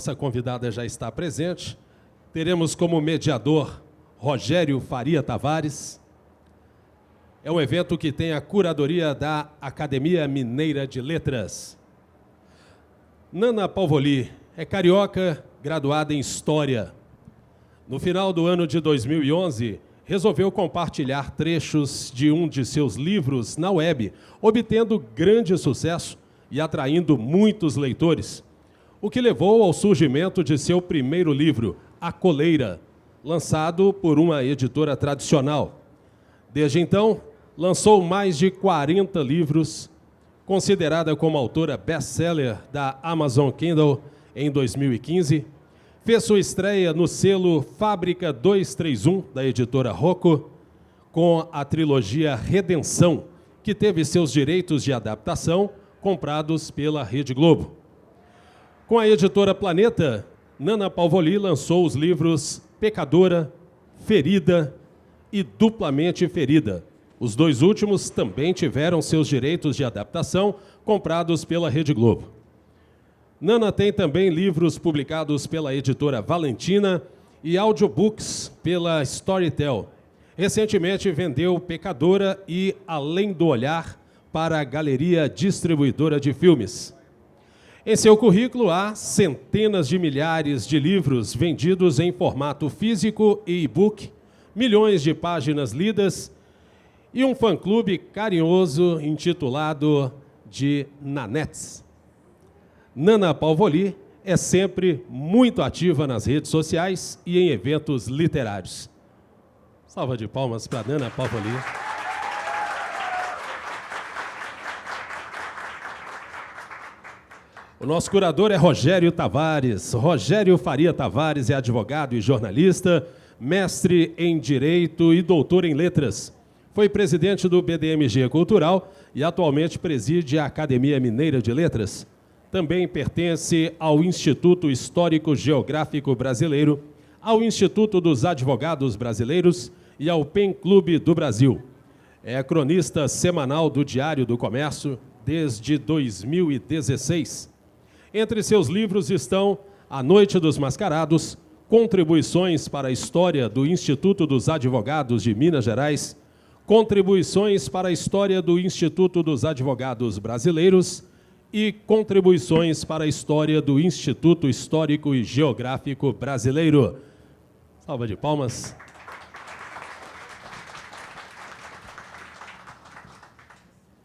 nossa convidada já está presente. Teremos como mediador Rogério Faria Tavares. É um evento que tem a curadoria da Academia Mineira de Letras. Nana Palvoli é carioca, graduada em História. No final do ano de 2011, resolveu compartilhar trechos de um de seus livros na web, obtendo grande sucesso e atraindo muitos leitores, o que levou ao surgimento de seu primeiro livro, A Coleira, lançado por uma editora tradicional. Desde então, lançou mais de 40 livros, considerada como autora best-seller da Amazon Kindle em 2015, fez sua estreia no selo Fábrica 231, da editora Rocco, com a trilogia Redenção, que teve seus direitos de adaptação comprados pela Rede Globo. Com a editora Planeta, Nana Palvoli lançou os livros Pecadora, Ferida e Duplamente Ferida. Os dois últimos também tiveram seus direitos de adaptação comprados pela Rede Globo. Nana tem também livros publicados pela editora Valentina e audiobooks pela Storytel. Recentemente vendeu Pecadora e Além do Olhar para a Galeria Distribuidora de Filmes. Em seu currículo há centenas de milhares de livros vendidos em formato físico e e-book, milhões de páginas lidas e um fã-clube carinhoso intitulado de Nanettes. Nana Palvoli é sempre muito ativa nas redes sociais e em eventos literários. Salva de palmas para Nana Palvoli. O nosso curador é Rogério Tavares. Rogério Faria Tavares é advogado e jornalista, mestre em Direito e doutor em Letras. Foi presidente do BDMG Cultural e atualmente preside a Academia Mineira de Letras. Também pertence ao Instituto Histórico Geográfico Brasileiro, ao Instituto dos Advogados Brasileiros e ao PEN Clube do Brasil. É cronista semanal do Diário do Comércio desde 2016. Entre seus livros estão A Noite dos Mascarados, Contribuições para a História do Instituto dos Advogados de Minas Gerais, Contribuições para a História do Instituto dos Advogados Brasileiros e Contribuições para a História do Instituto Histórico e Geográfico Brasileiro. Salva de palmas.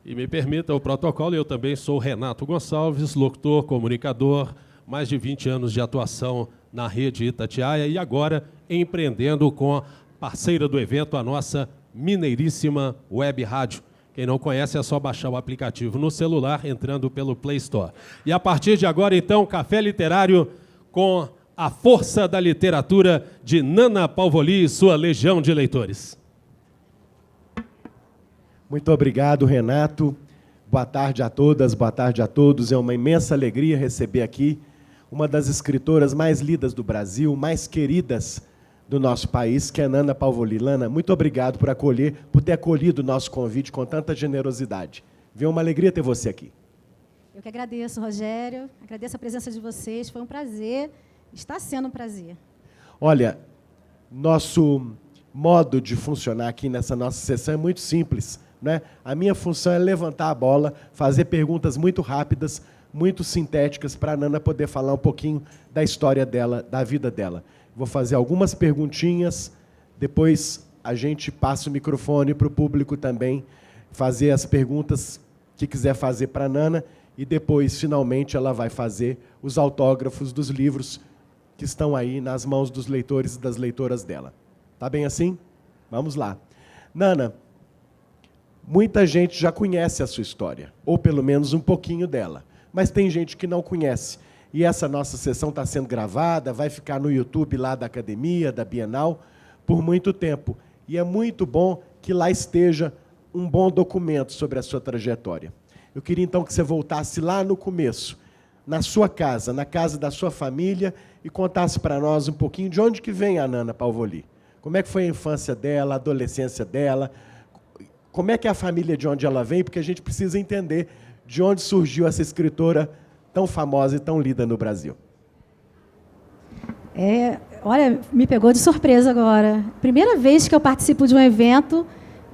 E me permita o protocolo, eu também sou Renato Gonçalves, locutor, comunicador, mais de 20 anos de atuação na rede Itatiaia e agora empreendendo com a parceira do evento, a nossa mineiríssima web rádio. Quem não conhece é só baixar o aplicativo no celular, entrando pelo Play Store. E a partir de agora, então, Café Literário com a força da literatura de Nana Palvoli e sua legião de leitores. Muito obrigado, Renato. Boa tarde a todas, boa tarde a todos. É uma imensa alegria receber aqui uma das escritoras mais lidas do Brasil, mais queridas do nosso país, que é Nana Palvoli. Nana, muito obrigado por ter acolhido o nosso convite com tanta generosidade. Viu, uma alegria ter você aqui. Eu que agradeço, Rogério. Agradeço a presença de vocês. Foi um prazer. Está sendo um prazer. Olha, nosso modo de funcionar aqui nessa nossa sessão é muito simples, né? A minha função é levantar a bola, fazer perguntas muito rápidas, muito sintéticas, para a Nana poder falar um pouquinho da história dela, da vida dela. Vou fazer algumas perguntinhas, depois a gente passa o microfone para o público também fazer as perguntas que quiser fazer para a Nana, e depois, finalmente, ela vai fazer os autógrafos dos livros que estão aí nas mãos dos leitores e das leitoras dela. Tá bem assim? Vamos lá. Nana, muita gente já conhece a sua história, ou pelo menos um pouquinho dela, mas tem gente que não conhece. E essa nossa sessão está sendo gravada, vai ficar no YouTube lá da Academia, da Bienal, por muito tempo. E é muito bom que lá esteja um bom documento sobre a sua trajetória. Eu queria, então, que você voltasse lá no começo, na sua casa, na casa da sua família, e contasse para nós um pouquinho de onde que vem a Nana Palvoli. Como é que foi a infância dela, a adolescência dela, como é que é a família de onde ela vem, porque a gente precisa entender de onde surgiu essa escritora tão famosa e tão lida no Brasil. Olha, me pegou de surpresa agora. Primeira vez que eu participo de um evento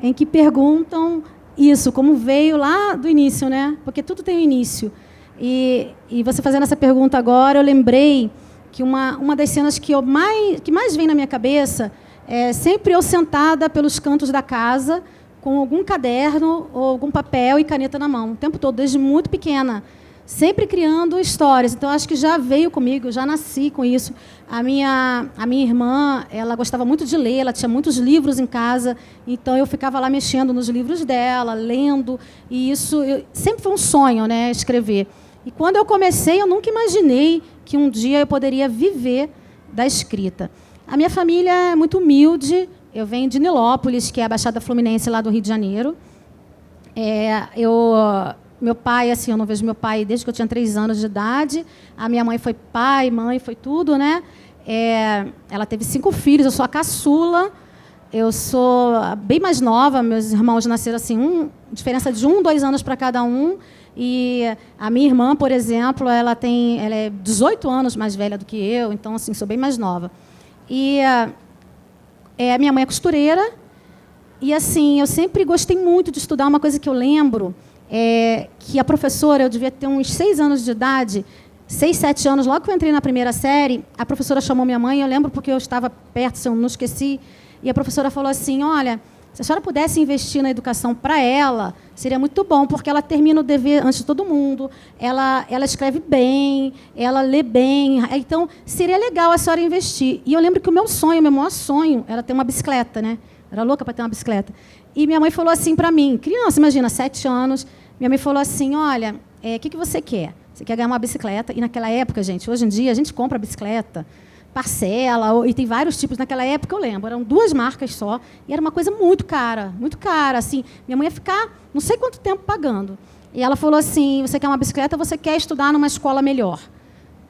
em que perguntam isso, como veio lá do início, né? Porque tudo tem um início. E você fazendo essa pergunta agora, eu lembrei que uma das cenas que mais vem na minha cabeça é sempre eu sentada pelos cantos da casa, com algum caderno ou algum papel e caneta na mão, o tempo todo, desde muito pequena, sempre criando histórias. Então, acho que já veio comigo, eu já nasci com isso. A minha irmã, ela gostava muito de ler, ela tinha muitos livros em casa, então eu ficava lá mexendo nos livros dela, lendo, e isso sempre foi um sonho, né, escrever. E quando eu comecei, eu nunca imaginei que um dia eu poderia viver da escrita. A minha família é muito humilde. Eu venho de Nilópolis, que é a Baixada Fluminense, lá do Rio de Janeiro. Meu pai, assim, eu não vejo meu pai desde que eu tinha 3 anos de idade. A minha mãe foi pai, mãe, foi tudo, né? Ela teve 5 filhos, eu sou a caçula. Eu sou bem mais nova, meus irmãos nasceram assim, diferença de 2 anos para cada um. E a minha irmã, por exemplo, ela é 18 anos mais velha do que eu, então, assim, sou bem mais nova. E a minha mãe é costureira, e assim, eu sempre gostei muito de estudar. Uma coisa que eu lembro é que a professora, eu devia ter uns 6 anos de idade, 6, 7 anos, logo que eu entrei na primeira série, a professora chamou minha mãe, eu lembro porque eu estava perto, se eu não esqueci, e a professora falou assim, olha, se a senhora pudesse investir na educação para ela, seria muito bom, porque ela termina o dever antes de todo mundo, ela escreve bem, ela lê bem, então seria legal a senhora investir. E eu lembro que o meu maior sonho, era ter uma bicicleta, né? Era louca para ter uma bicicleta. E minha mãe falou assim para mim, criança, imagina, 7 anos, minha mãe falou assim, olha, o que você quer? Você quer ganhar uma bicicleta? E naquela época, gente, hoje em dia, a gente compra bicicleta, parcela, e tem vários tipos. Naquela época, eu lembro, eram 2 marcas só, e era uma coisa muito cara, assim. Minha mãe ia ficar não sei quanto tempo pagando. E ela falou assim, você quer uma bicicleta ou você quer estudar numa escola melhor?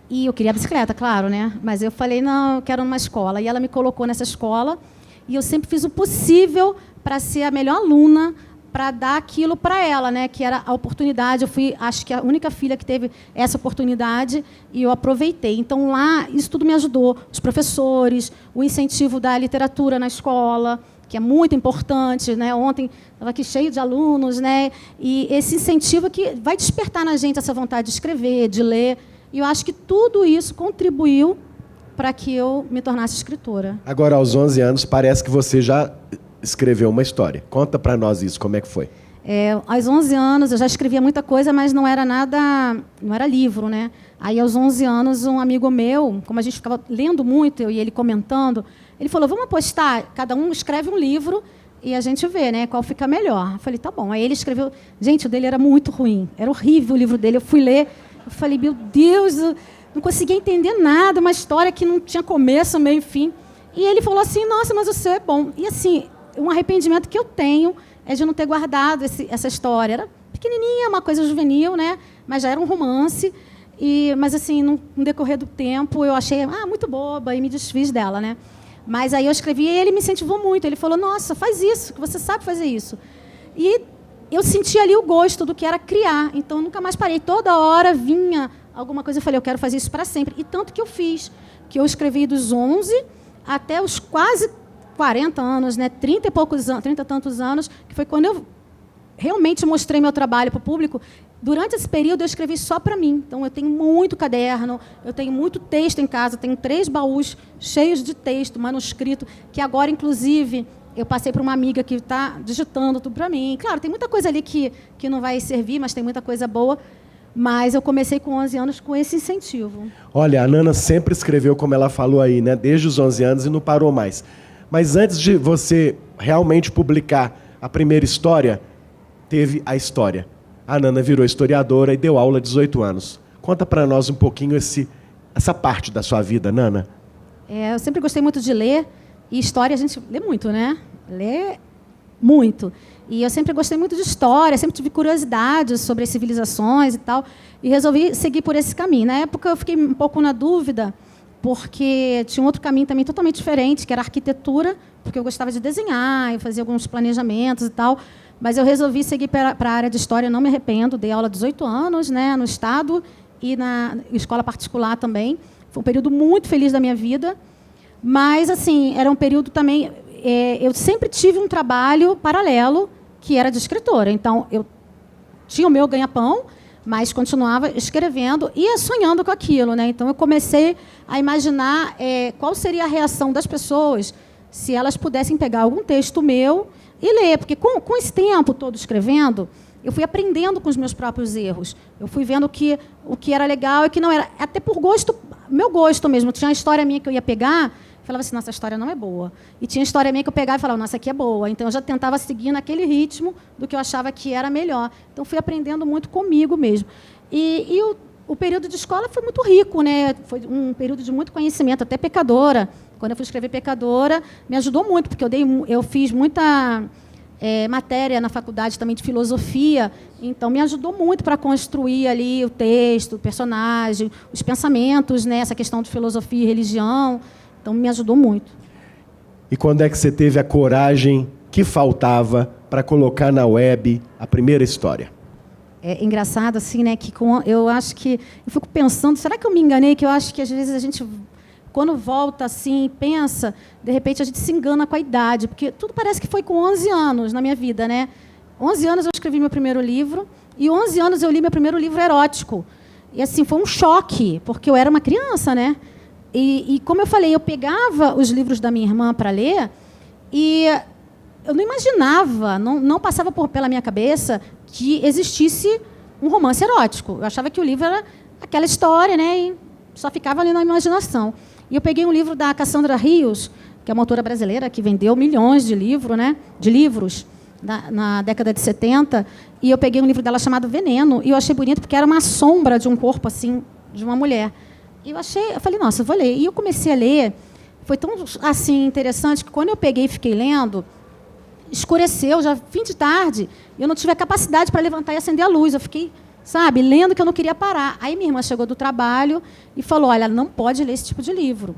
E eu queria a bicicleta, claro, né? Mas eu falei, não, eu quero numa escola. E ela me colocou nessa escola, e eu sempre fiz o possível para ser a melhor aluna, para dar aquilo para ela, né? Que era a oportunidade. Eu fui, acho que a única filha que teve essa oportunidade, e eu aproveitei. Então, lá, isso tudo me ajudou. Os professores, o incentivo da literatura na escola, que é muito importante, né? Ontem estava aqui cheio de alunos, né? E esse incentivo que vai despertar na gente essa vontade de escrever, de ler. E eu acho que tudo isso contribuiu para que eu me tornasse escritora. Agora, aos 11 anos, parece que você já escreveu uma história. Conta para nós isso, como é que foi? Aos 11 anos, eu já escrevia muita coisa, mas não era nada, não era livro, né? Aí, aos 11 anos, um amigo meu, como a gente ficava lendo muito, eu e ele comentando, ele falou, vamos apostar, cada um escreve um livro e a gente vê, né, qual fica melhor. Eu falei, tá bom. Aí ele escreveu, gente, o dele era muito ruim, era horrível o livro dele. Eu fui ler, eu falei, meu Deus, eu não conseguia entender nada, uma história que não tinha começo, meio e fim. E ele falou assim, nossa, mas o seu é bom. E assim, um arrependimento que eu tenho é de não ter guardado essa história. Era pequenininha, uma coisa juvenil, né? Mas já era um romance. Mas, assim, no decorrer do tempo, eu achei muito boba e me desfiz dela, né? Mas aí eu escrevi e ele me incentivou muito. Ele falou, nossa, faz isso, que você sabe fazer isso. E eu senti ali o gosto do que era criar. Então, eu nunca mais parei. Toda hora vinha alguma coisa. Eu falei, eu quero fazer isso para sempre. E tanto que eu fiz. Que eu escrevi dos 11 até os quase 40 anos, né? 30 e tantos anos, que foi quando eu realmente mostrei meu trabalho para o público. Durante esse período, eu escrevi só para mim. Então, eu tenho muito caderno, eu tenho muito texto em casa, tenho 3 baús cheios de texto, manuscrito, que agora, inclusive, eu passei para uma amiga que está digitando tudo para mim. Claro, tem muita coisa ali que não vai servir, mas tem muita coisa boa. Mas eu comecei com 11 anos com esse incentivo. Olha, a Nana sempre escreveu, como ela falou aí, né? Desde os 11 anos e não parou mais. Mas antes de você realmente publicar a primeira história, teve a história. A Nana virou historiadora e deu aula há 18 anos. Conta para nós um pouquinho essa parte da sua vida, Nana. Eu sempre gostei muito de ler, e história a gente lê muito, né? Lê muito. E eu sempre gostei muito de história, sempre tive curiosidade sobre as civilizações e tal, e resolvi seguir por esse caminho. Na época, eu fiquei um pouco na dúvida, porque tinha um outro caminho também totalmente diferente, que era a arquitetura, porque eu gostava de desenhar, eu fazia alguns planejamentos e tal, mas eu resolvi seguir para a área de história, não me arrependo, dei aula há 18 anos, né, no Estado e na escola particular também, Foi um período muito feliz da minha vida, mas, assim, era um período também... eu sempre tive um trabalho paralelo, que era de escritora. Então, eu tinha o meu ganha-pão, mas continuava escrevendo e sonhando com aquilo, né? Então, eu comecei a imaginar qual seria a reação das pessoas se elas pudessem pegar algum texto meu e ler. Porque, com esse tempo todo escrevendo, eu fui aprendendo com os meus próprios erros. Eu fui vendo o que era legal e o que não era. Até por gosto, meu gosto mesmo. Tinha uma história minha que eu ia pegar, falava assim, nossa, a história não é boa. E tinha história minha que eu pegava e falava, nossa, aqui é boa. Então, eu já tentava seguir naquele ritmo do que eu achava que era melhor. Então, fui aprendendo muito comigo mesmo. E o período de escola foi muito rico, né? Foi um período de muito conhecimento, até Pecadora. Quando eu fui escrever Pecadora, me ajudou muito, porque eu fiz muita matéria na faculdade também de filosofia, então me ajudou muito para construir ali o texto, o personagem, os pensamentos, né? Essa questão de filosofia e religião. Então, me ajudou muito. E quando é que você teve a coragem que faltava para colocar na web a primeira história? É engraçado, assim, né? Que eu acho que... Eu fico pensando, será que eu me enganei? Que eu acho que, às vezes, a gente, quando volta assim, pensa, de repente, a gente se engana com a idade. Porque tudo parece que foi com 11 anos na minha vida, né? 11 anos eu escrevi meu primeiro livro e 11 anos eu li meu primeiro livro erótico. E, assim, foi um choque, porque eu era uma criança, né? E, como eu falei, eu pegava os livros da minha irmã para ler e eu não imaginava, não passava pela minha cabeça que existisse um romance erótico. Eu achava que o livro era aquela história, né, e só ficava ali na imaginação. E eu peguei um livro da Cassandra Rios, que é uma autora brasileira que vendeu milhões de livros na década de 70, e eu peguei um livro dela chamado Veneno, e eu achei bonito porque era uma sombra de um corpo assim, de uma mulher. E eu falei, nossa, eu vou ler. E eu comecei a ler, foi tão assim interessante que quando eu peguei e fiquei lendo, escureceu, já fim de tarde, eu não tive a capacidade para levantar e acender a luz. Eu fiquei, sabe, lendo que eu não queria parar. Aí minha irmã chegou do trabalho e falou, olha, não pode ler esse tipo de livro.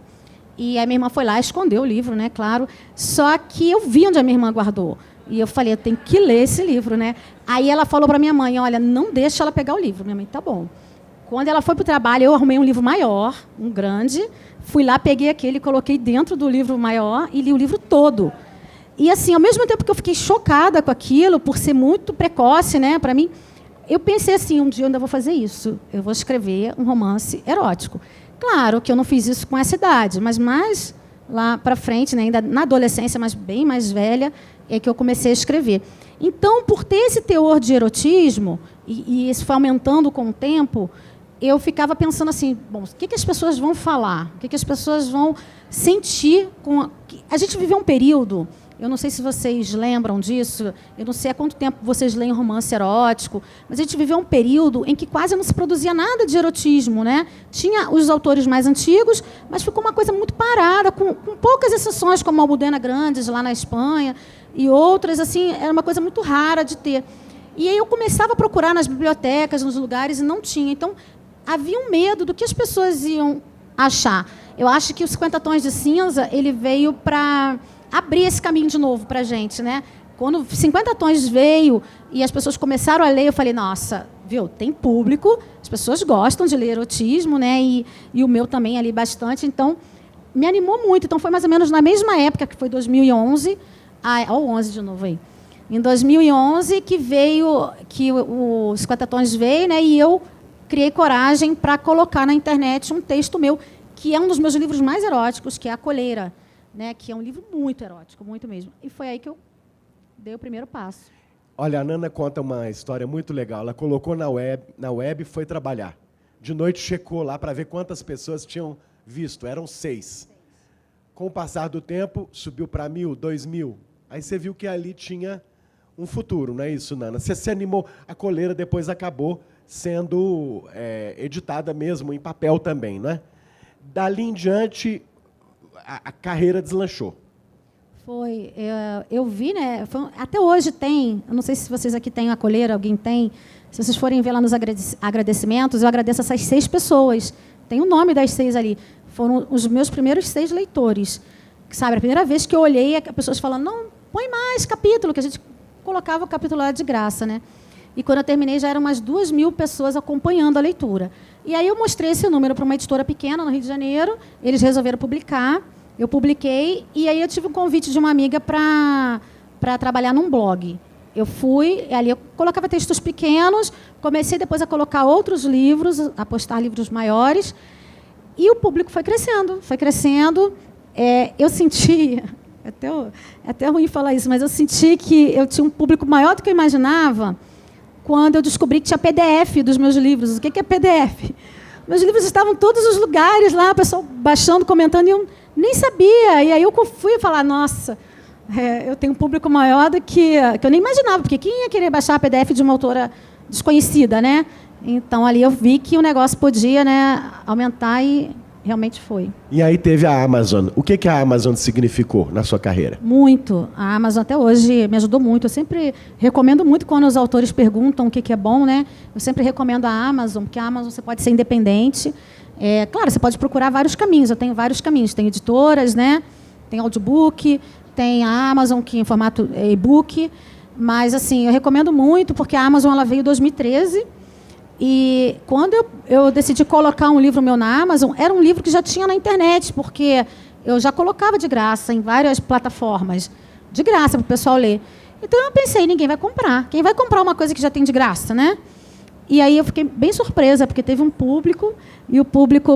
E aí minha irmã foi lá, escondeu o livro, né, claro. Só que eu vi onde a minha irmã guardou. E eu falei, eu tenho que ler esse livro, né? Aí ela falou para minha mãe, olha, não deixa ela pegar o livro. Minha mãe, tá bom. Quando ela foi para o trabalho, eu arrumei um livro maior, um grande, fui lá, peguei aquele, coloquei dentro do livro maior e li o livro todo. E, assim, ao mesmo tempo que eu fiquei chocada com aquilo, por ser muito precoce, né, para mim, eu pensei assim, um dia eu ainda vou fazer isso, eu vou escrever um romance erótico. Claro que eu não fiz isso com essa idade, mas mais lá para frente, né, ainda na adolescência, mas bem mais velha, é que eu comecei a escrever. Então, por ter esse teor de erotismo, e isso foi aumentando com o tempo, eu ficava pensando assim, bom, o que as pessoas vão falar? O que as pessoas vão sentir? A gente viveu um período, eu não sei se vocês lembram disso, eu não sei há quanto tempo vocês leem romance erótico, mas a gente viveu um período em que quase não se produzia nada de erotismo, né? Tinha os autores mais antigos, mas ficou uma coisa muito parada, com poucas exceções, como Almudena Grandes, lá na Espanha, e outras, assim, era uma coisa muito rara de ter. E aí eu começava a procurar nas bibliotecas, nos lugares, e não tinha. Então, havia um medo do que as pessoas iam achar. Eu acho que os 50 Tons de Cinza ele veio para abrir esse caminho de novo para a gente, né? Quando 50 Tons veio e as pessoas começaram a ler, eu falei, nossa, viu, tem público, as pessoas gostam de ler erotismo, né? E o meu também ali bastante, então me animou muito. Então foi mais ou menos na mesma época, que foi 2011, olha o 11 de novo aí. Em 2011 que o 50 Tons veio, né? E eu criei coragem para colocar na internet um texto meu, que é um dos meus livros mais eróticos, que é A Coleira, né? Que é um livro muito erótico, muito mesmo. E foi aí que eu dei o primeiro passo. Olha, a Nana conta uma história muito legal. Ela colocou na web e foi trabalhar. De noite checou lá para ver quantas pessoas tinham visto. Eram 6. Com o passar do tempo, subiu para 1.000, 2.000. Aí você viu que ali tinha um futuro, não é isso, Nana? Você se animou. A Coleira depois acabou sendo editada mesmo em papel também, não é? Dali em diante, a carreira deslanchou. Foi. Eu vi, né? Até hoje tem, eu não sei se vocês aqui têm A Coleira, alguém tem. Se vocês forem ver lá nos agradecimentos, eu agradeço essas 6 pessoas. Tem o nome das 6 ali. Foram os meus primeiros 6 leitores. Sabe, a primeira vez que eu olhei, as pessoas falando, não, põe mais capítulo, que a gente colocava o capítulo lá de graça, né? E quando eu terminei, já eram umas 2.000 pessoas acompanhando a leitura. E aí eu mostrei esse número para uma editora pequena no Rio de Janeiro, eles resolveram publicar, eu publiquei, e aí eu tive um convite de uma amiga para trabalhar num blog. Eu fui, ali eu colocava textos pequenos, comecei depois a colocar outros livros, a postar livros maiores, e o público foi crescendo, foi crescendo. Eu senti, é até ruim falar isso, mas eu senti que eu tinha um público maior do que eu imaginava quando eu descobri que tinha PDF dos meus livros. O que é PDF? Meus livros estavam em todos os lugares lá, o pessoal baixando, comentando, e eu nem sabia. E aí eu fui falar, nossa, eu tenho um público maior do que eu nem imaginava, porque quem ia querer baixar PDF de uma autora desconhecida, né? Então, ali eu vi que o negócio podia, né, aumentar e realmente foi. E aí teve a Amazon. O que a Amazon significou na sua carreira? Muito. A Amazon até hoje me ajudou muito. Eu sempre recomendo muito quando os autores perguntam o que é bom, né? Eu sempre recomendo a Amazon, porque a Amazon você pode ser independente. Claro, você pode procurar vários caminhos. Eu tenho vários caminhos. Tem editoras, né? Tem audiobook, tem a Amazon, que é em formato e-book. Mas, assim, eu recomendo muito, porque a Amazon ela veio em 2013. E quando eu decidi colocar um livro meu na Amazon, era um livro que já tinha na internet, porque eu já colocava de graça em várias plataformas, de graça para o pessoal ler. Então eu pensei, ninguém vai comprar. Quem vai comprar uma coisa que já tem de graça, né? E aí eu fiquei bem surpresa, porque teve um público, e o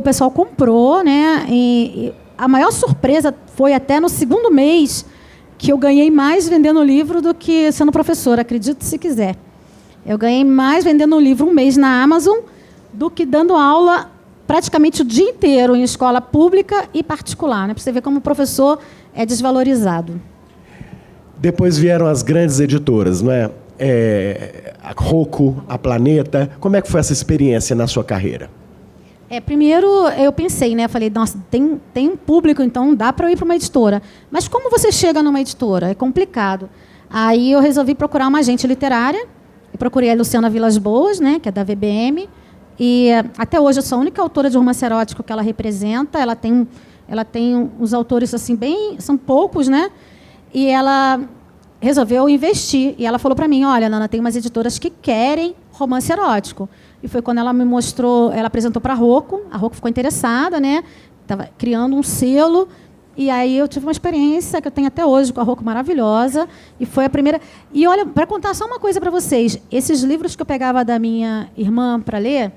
pessoal comprou, né? E a maior surpresa foi até no segundo mês que eu ganhei mais vendendo o livro do que sendo professora, acredite se quiser. Eu ganhei mais vendendo um livro um mês na Amazon do que dando aula praticamente o dia inteiro em escola pública e particular, né? Para você ver como o professor é desvalorizado. Depois vieram as grandes editoras, não é? A Rocco, a Planeta. Como é que foi essa experiência na sua carreira? Primeiro eu pensei, né? Falei, nossa, tem um público, então dá para eu ir para uma editora. Mas como você chega numa editora? É complicado. Aí eu resolvi procurar uma agente literária. Eu procurei a Luciana Vilas Boas, né, que é da VBM, e até hoje eu sou a única autora de romance erótico que ela representa. Ela tem uns autores assim são poucos, né? E ela resolveu investir. E ela falou para mim, olha, Nana, tem umas editoras que querem romance erótico. E foi quando ela me mostrou, ela apresentou para a Rocco ficou interessada, né? Estava criando um selo. E aí eu tive uma experiência que eu tenho até hoje com a Rocco maravilhosa. E foi a primeira... E olha, para contar só uma coisa para vocês. Esses livros que eu pegava da minha irmã para ler,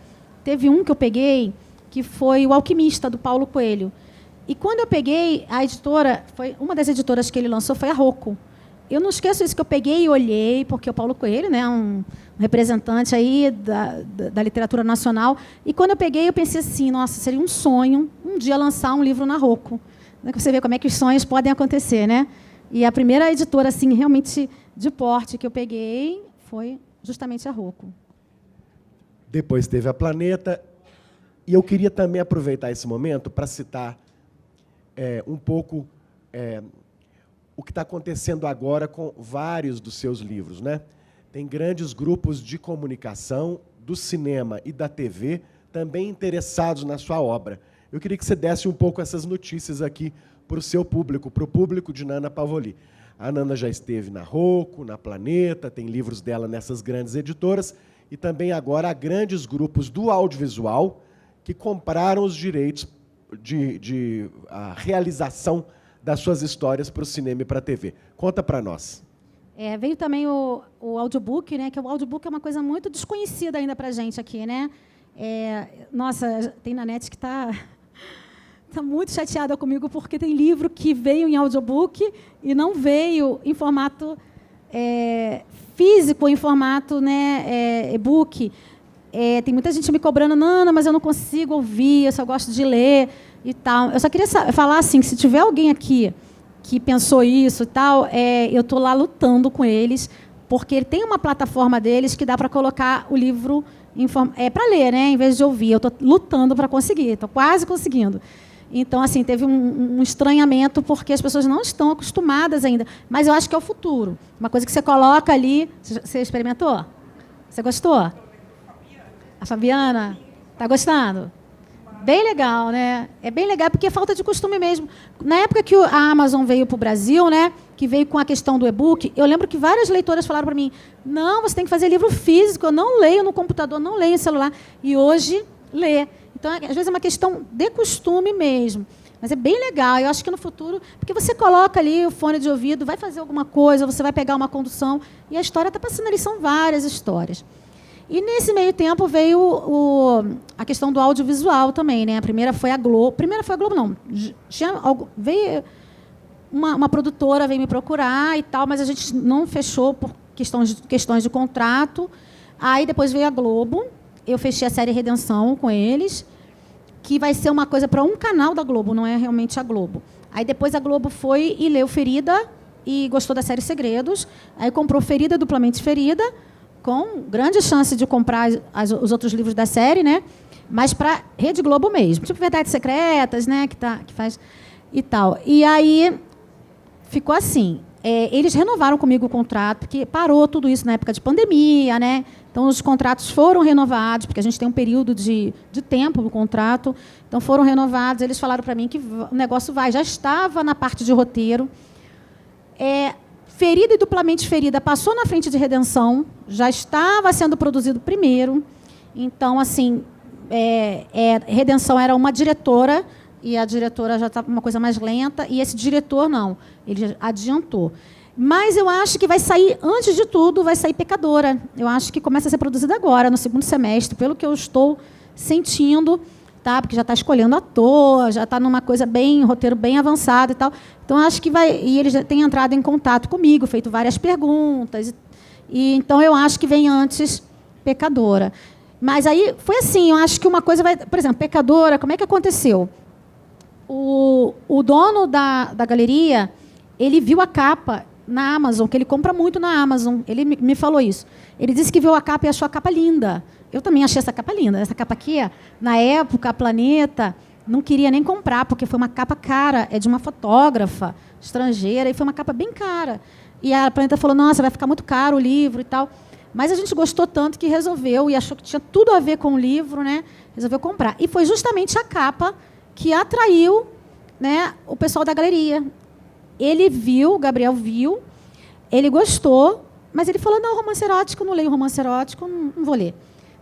teve um que eu peguei, que foi O Alquimista, do Paulo Coelho. E quando eu peguei, a editora... uma das editoras que ele lançou foi a Rocco. Eu não esqueço isso, que eu peguei e olhei, porque o Paulo Coelho, né, um representante aí da literatura nacional. E quando eu peguei, eu pensei assim, nossa, seria um sonho um dia lançar um livro na Rocco. Você vê como é que os sonhos podem acontecer, né? E a primeira editora, assim, realmente de porte que eu peguei foi justamente a Rocco. Depois teve a Planeta. E eu queria também aproveitar esse momento para citar um pouco o que está acontecendo agora com vários dos seus livros, né? Tem grandes grupos de comunicação do cinema e da TV também interessados na sua obra. Eu queria que você desse um pouco essas notícias aqui para o seu público, para o público de Nana Pavoli. A Nana já esteve na Rocco, na Planeta, tem livros dela nessas grandes editoras, e também agora há grandes grupos do audiovisual que compraram os direitos de a realização das suas histórias para o cinema e para a TV. Conta para nós. Veio também o audiobook, né? Que o audiobook é uma coisa muito desconhecida ainda para a gente aqui, né? Nossa, tem na net que está muito chateada comigo, porque tem livro que veio em audiobook e não veio em formato físico, em formato, né, e-book. Tem muita gente me cobrando, Nana, mas eu não consigo ouvir, eu só gosto de ler e tal. Eu só queria falar assim, que se tiver alguém aqui que pensou isso e tal, eu estou lá lutando com eles, porque tem uma plataforma deles que dá para colocar o livro para ler, né, em vez de ouvir. Eu estou lutando para conseguir, estou quase conseguindo. Então, assim, teve um estranhamento, porque as pessoas não estão acostumadas ainda. Mas eu acho que é o futuro. Uma coisa que você coloca ali... Você experimentou? Você gostou? A Fabiana? Está gostando? Bem legal, né? É bem legal, porque é falta de costume mesmo. Na época que a Amazon veio para o Brasil, né, que veio com a questão do e-book, eu lembro que várias leitoras falaram para mim, não, você tem que fazer livro físico, eu não leio no computador, não leio no celular. E hoje, lê. Então, às vezes é uma questão de costume mesmo. Mas é bem legal, eu acho que no futuro, porque você coloca ali o fone de ouvido, vai fazer alguma coisa, você vai pegar uma condução, e a história está passando ali, são várias histórias. E nesse meio tempo veio a questão do audiovisual também, né? A primeira foi a Globo. Não. Veio uma produtora veio me procurar e tal, mas a gente não fechou por questões de contrato. Aí depois veio a Globo. Eu fechei a série Redenção com eles, que vai ser uma coisa para um canal da Globo, não é realmente a Globo. Aí depois a Globo foi e leu Ferida e gostou da série Segredos. Aí comprou Ferida, Duplamente Ferida, com grande chance de comprar os outros livros da série, né? Mas para Rede Globo mesmo, tipo Verdades Secretas, né? Que faz e tal. E aí ficou assim. Eles renovaram comigo o contrato, porque parou tudo isso na época de pandemia, né? Então os contratos foram renovados, porque a gente tem um período de tempo no contrato. Então foram renovados. Eles falaram para mim que o negócio já estava na parte de roteiro. Ferida e Duplamente Ferida passou na frente de Redenção, já estava sendo produzido primeiro. Então, assim, Redenção era uma diretora, e a diretora já estava uma coisa mais lenta, e esse diretor não, ele adiantou. Mas eu acho que vai sair, antes de tudo, vai sair Pecadora. Eu acho que começa a ser produzida agora, no segundo semestre, pelo que eu estou sentindo, tá? Porque já está escolhendo ator, já está numa coisa roteiro bem avançado e tal. Então, acho que vai... E eles já têm entrado em contato comigo, feito várias perguntas. Então, eu acho que vem antes Pecadora. Mas aí foi assim, eu acho que uma coisa vai... Por exemplo, Pecadora, como é que aconteceu? O dono da galeria, ele viu a capa na Amazon, que ele compra muito na Amazon. Ele me falou isso. Ele disse que viu a capa e achou a capa linda. Eu também achei essa capa linda. Essa capa aqui, na época, a Planeta não queria nem comprar, porque foi uma capa cara, é de uma fotógrafa estrangeira, e foi uma capa bem cara. E a Planeta falou, nossa, vai ficar muito caro o livro e tal. Mas a gente gostou tanto que resolveu, e achou que tinha tudo a ver com o livro, né? Resolveu comprar. E foi justamente a capa que atraiu, né, o pessoal da galeria. Ele viu, o Gabriel viu, ele gostou, mas ele falou, não, romance erótico, não leio romance erótico, não vou ler.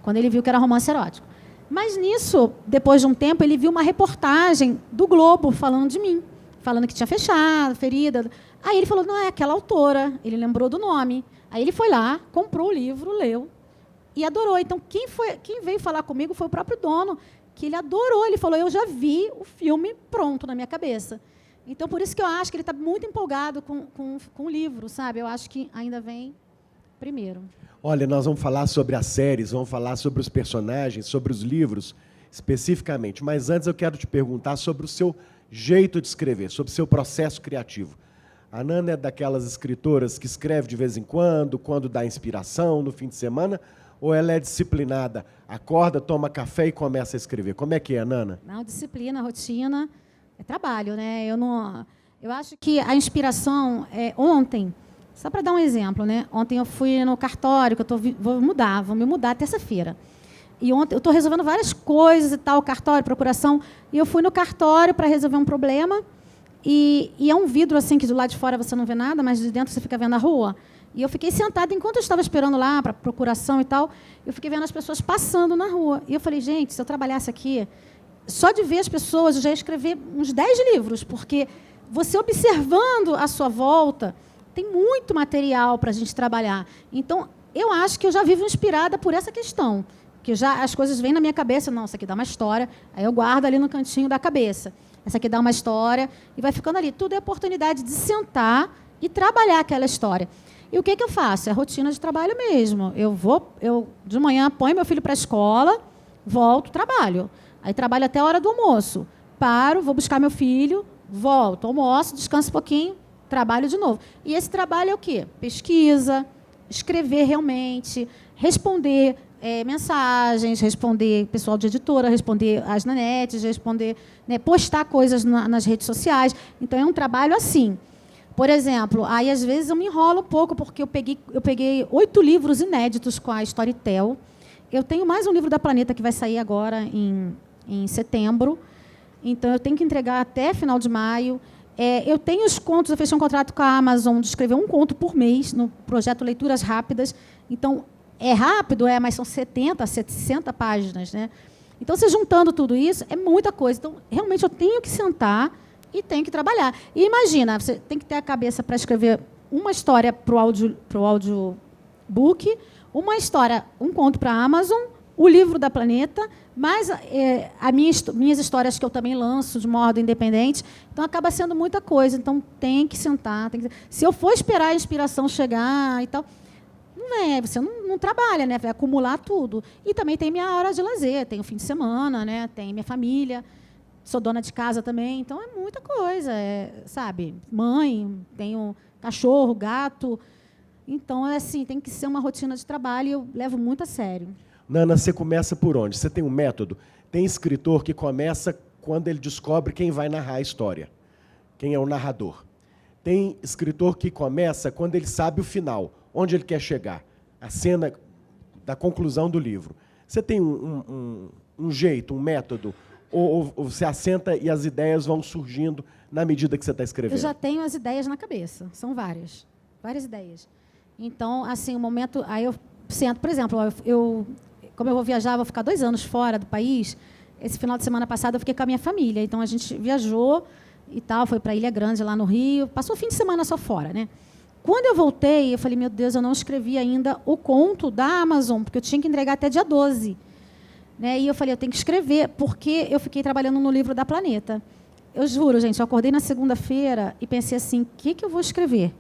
Quando ele viu que era romance erótico. Mas nisso, depois de um tempo, ele viu uma reportagem do Globo falando de mim, falando que tinha fechado, Ferida. Aí ele falou, não, é aquela autora. Ele lembrou do nome. Aí ele foi lá, comprou o livro, leu e adorou. Então, quem veio falar comigo foi o próprio dono, que ele adorou. Ele falou, eu já vi o filme pronto na minha cabeça. Então, por isso que eu acho que ele está muito empolgado com o livro, sabe? Eu acho que ainda vem primeiro. Olha, nós vamos falar sobre as séries, vamos falar sobre os personagens, sobre os livros, especificamente. Mas antes eu quero te perguntar sobre o seu jeito de escrever, sobre o seu processo criativo. A Nana é daquelas escritoras que escreve de vez em quando dá inspiração, no fim de semana, ou ela é disciplinada, acorda, toma café e começa a escrever? Como é que é, Nana? Não, disciplina, rotina, é trabalho, né? Eu acho que a inspiração ontem. Só para dar um exemplo, né? Ontem eu fui no cartório, que vou me mudar terça-feira. E ontem eu estou resolvendo várias coisas e tal, cartório, procuração. E eu fui no cartório para resolver um problema. E é um vidro assim que do lado de fora você não vê nada, mas de dentro você fica vendo a rua. E eu fiquei sentada enquanto eu estava esperando lá para procuração e tal. Eu fiquei vendo as pessoas passando na rua. E eu falei, gente, se eu trabalhasse aqui, só de ver as pessoas, eu já ia escrever uns 10 livros, porque você observando a sua volta, tem muito material para a gente trabalhar. Então, eu acho que eu já vivo inspirada por essa questão, que já as coisas vêm na minha cabeça, não, isso aqui dá uma história, aí eu guardo ali no cantinho da cabeça. Essa aqui dá uma história, e vai ficando ali. Tudo é oportunidade de sentar e trabalhar aquela história. E o que eu faço? É a rotina de trabalho mesmo. Eu de manhã ponho meu filho para a escola, volto, trabalho. Aí trabalho até a hora do almoço. Paro, vou buscar meu filho, volto, almoço, descanso um pouquinho, trabalho de novo. E esse trabalho é o quê? Pesquisa, escrever realmente, responder mensagens, responder pessoal de editora, responder as nanetes, responder, né, postar coisas nas redes sociais. Então, é um trabalho assim. Por exemplo, aí às vezes eu me enrolo um pouco, porque eu peguei 8 livros inéditos com a Storytel. Eu tenho mais um livro da Planeta que vai sair agora em em setembro. Então, eu tenho que entregar até final de maio. Eu tenho os contos, eu fechei um contrato com a Amazon de escrever um conto por mês no projeto Leituras Rápidas. Então, é rápido, mas são 70, 60 páginas, né? Então, se juntando tudo isso, é muita coisa. Então, realmente, eu tenho que sentar e tenho que trabalhar. E imagina, você tem que ter a cabeça para escrever uma história para o audiobook, uma história, um conto para a Amazon, o livro da Planeta, mais minhas histórias que eu também lanço de modo independente. Então, acaba sendo muita coisa. Então, tem que sentar. Se eu for esperar a inspiração chegar e tal, você não trabalha, né? Vai acumular tudo. E também tem minha hora de lazer, tem o fim de semana, né? Tem minha família, sou dona de casa também, então é muita coisa, sabe? Mãe, tenho cachorro, gato. Então, assim, tem que ser uma rotina de trabalho e eu levo muito a sério. Nana, você começa por onde? Você tem um método? Tem escritor que começa quando ele descobre quem vai narrar a história, quem é o narrador. Tem escritor que começa quando ele sabe o final, onde ele quer chegar, a cena da conclusão do livro. Você tem um jeito, um método, ou você assenta e as ideias vão surgindo na medida que você está escrevendo? Eu já tenho as ideias na cabeça, são várias ideias. Então, assim, o momento... Aí eu sento, por exemplo, como eu vou viajar, vou ficar 2 anos fora do país, esse final de semana passado eu fiquei com a minha família, então a gente viajou e tal, foi para Ilha Grande, lá no Rio, passou o fim de semana só fora, né? Quando eu voltei, eu falei, meu Deus, eu não escrevi ainda o conto da Amazon, porque eu tinha que entregar até dia 12. Né? E eu falei, eu tenho que escrever, porque eu fiquei trabalhando no livro da Planeta. Eu juro, gente, eu acordei na segunda-feira e pensei assim, o que eu vou escrever?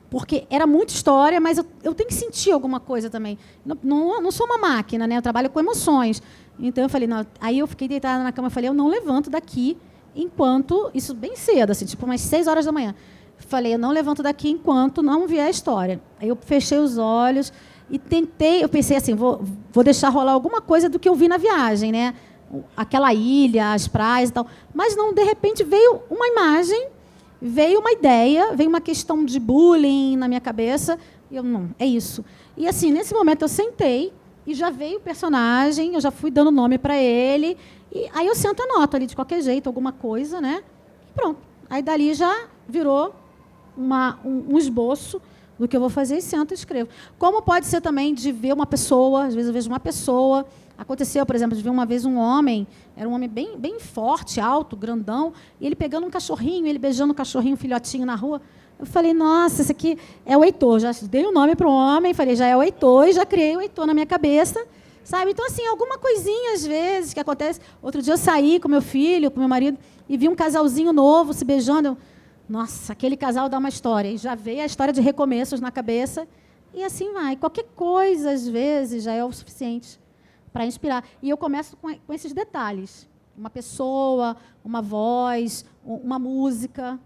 Porque era muita história, mas eu tenho que sentir alguma coisa também. Não sou uma máquina, né? Eu trabalho com emoções. Então, eu falei, não. Aí eu fiquei deitada na cama e falei, eu não levanto daqui enquanto... Isso bem cedo, assim, tipo umas 6 horas da manhã. Falei, eu não levanto daqui enquanto não vier a história. Aí eu fechei os olhos e tentei... Eu pensei assim, vou deixar rolar alguma coisa do que eu vi na viagem, né? Aquela ilha, as praias e tal. Mas não, de repente, veio uma imagem... Veio uma ideia, veio uma questão de bullying na minha cabeça, e eu, não, é isso. E, assim, nesse momento eu sentei, e já veio o personagem, eu já fui dando nome para ele, e aí eu sento e anoto ali, de qualquer jeito, alguma coisa, né? E pronto. Aí, dali, já virou um esboço do que eu vou fazer, e sento e escrevo. Como pode ser também de ver uma pessoa, às vezes eu vejo uma pessoa... Aconteceu, por exemplo, de ver uma vez um homem, era um homem bem, bem forte, alto, grandão, e ele pegando um cachorrinho, ele beijando o cachorrinho, um filhotinho na rua. Eu falei, nossa, esse aqui é o Heitor. Já dei o nome para o homem, falei, já é o Heitor, e já criei o Heitor na minha cabeça. Sabe? Então, assim, alguma coisinha, às vezes, que acontece. Outro dia eu saí com meu filho, com meu marido, e vi um casalzinho novo se beijando. Eu, nossa, aquele casal dá uma história. E já veio a história de recomeços na cabeça, e assim vai. Qualquer coisa, às vezes, já é o suficiente para inspirar. E eu começo com esses detalhes. Uma pessoa, uma voz, uma música.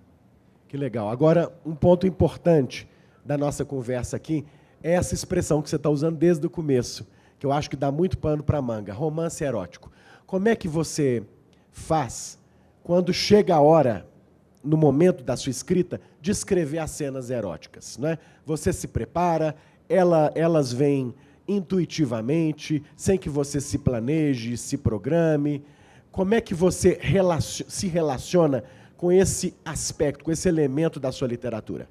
Que legal. Agora, um ponto importante da nossa conversa aqui é essa expressão que você está usando desde o começo, que eu acho que dá muito pano para manga, romance erótico. Como é que você faz quando chega a hora, no momento da sua escrita, de escrever as cenas eróticas? Não é? Você se prepara, elas vêm intuitivamente, sem que você se planeje, se programe. Como é que você se relaciona com esse aspecto, com esse elemento da sua literatura?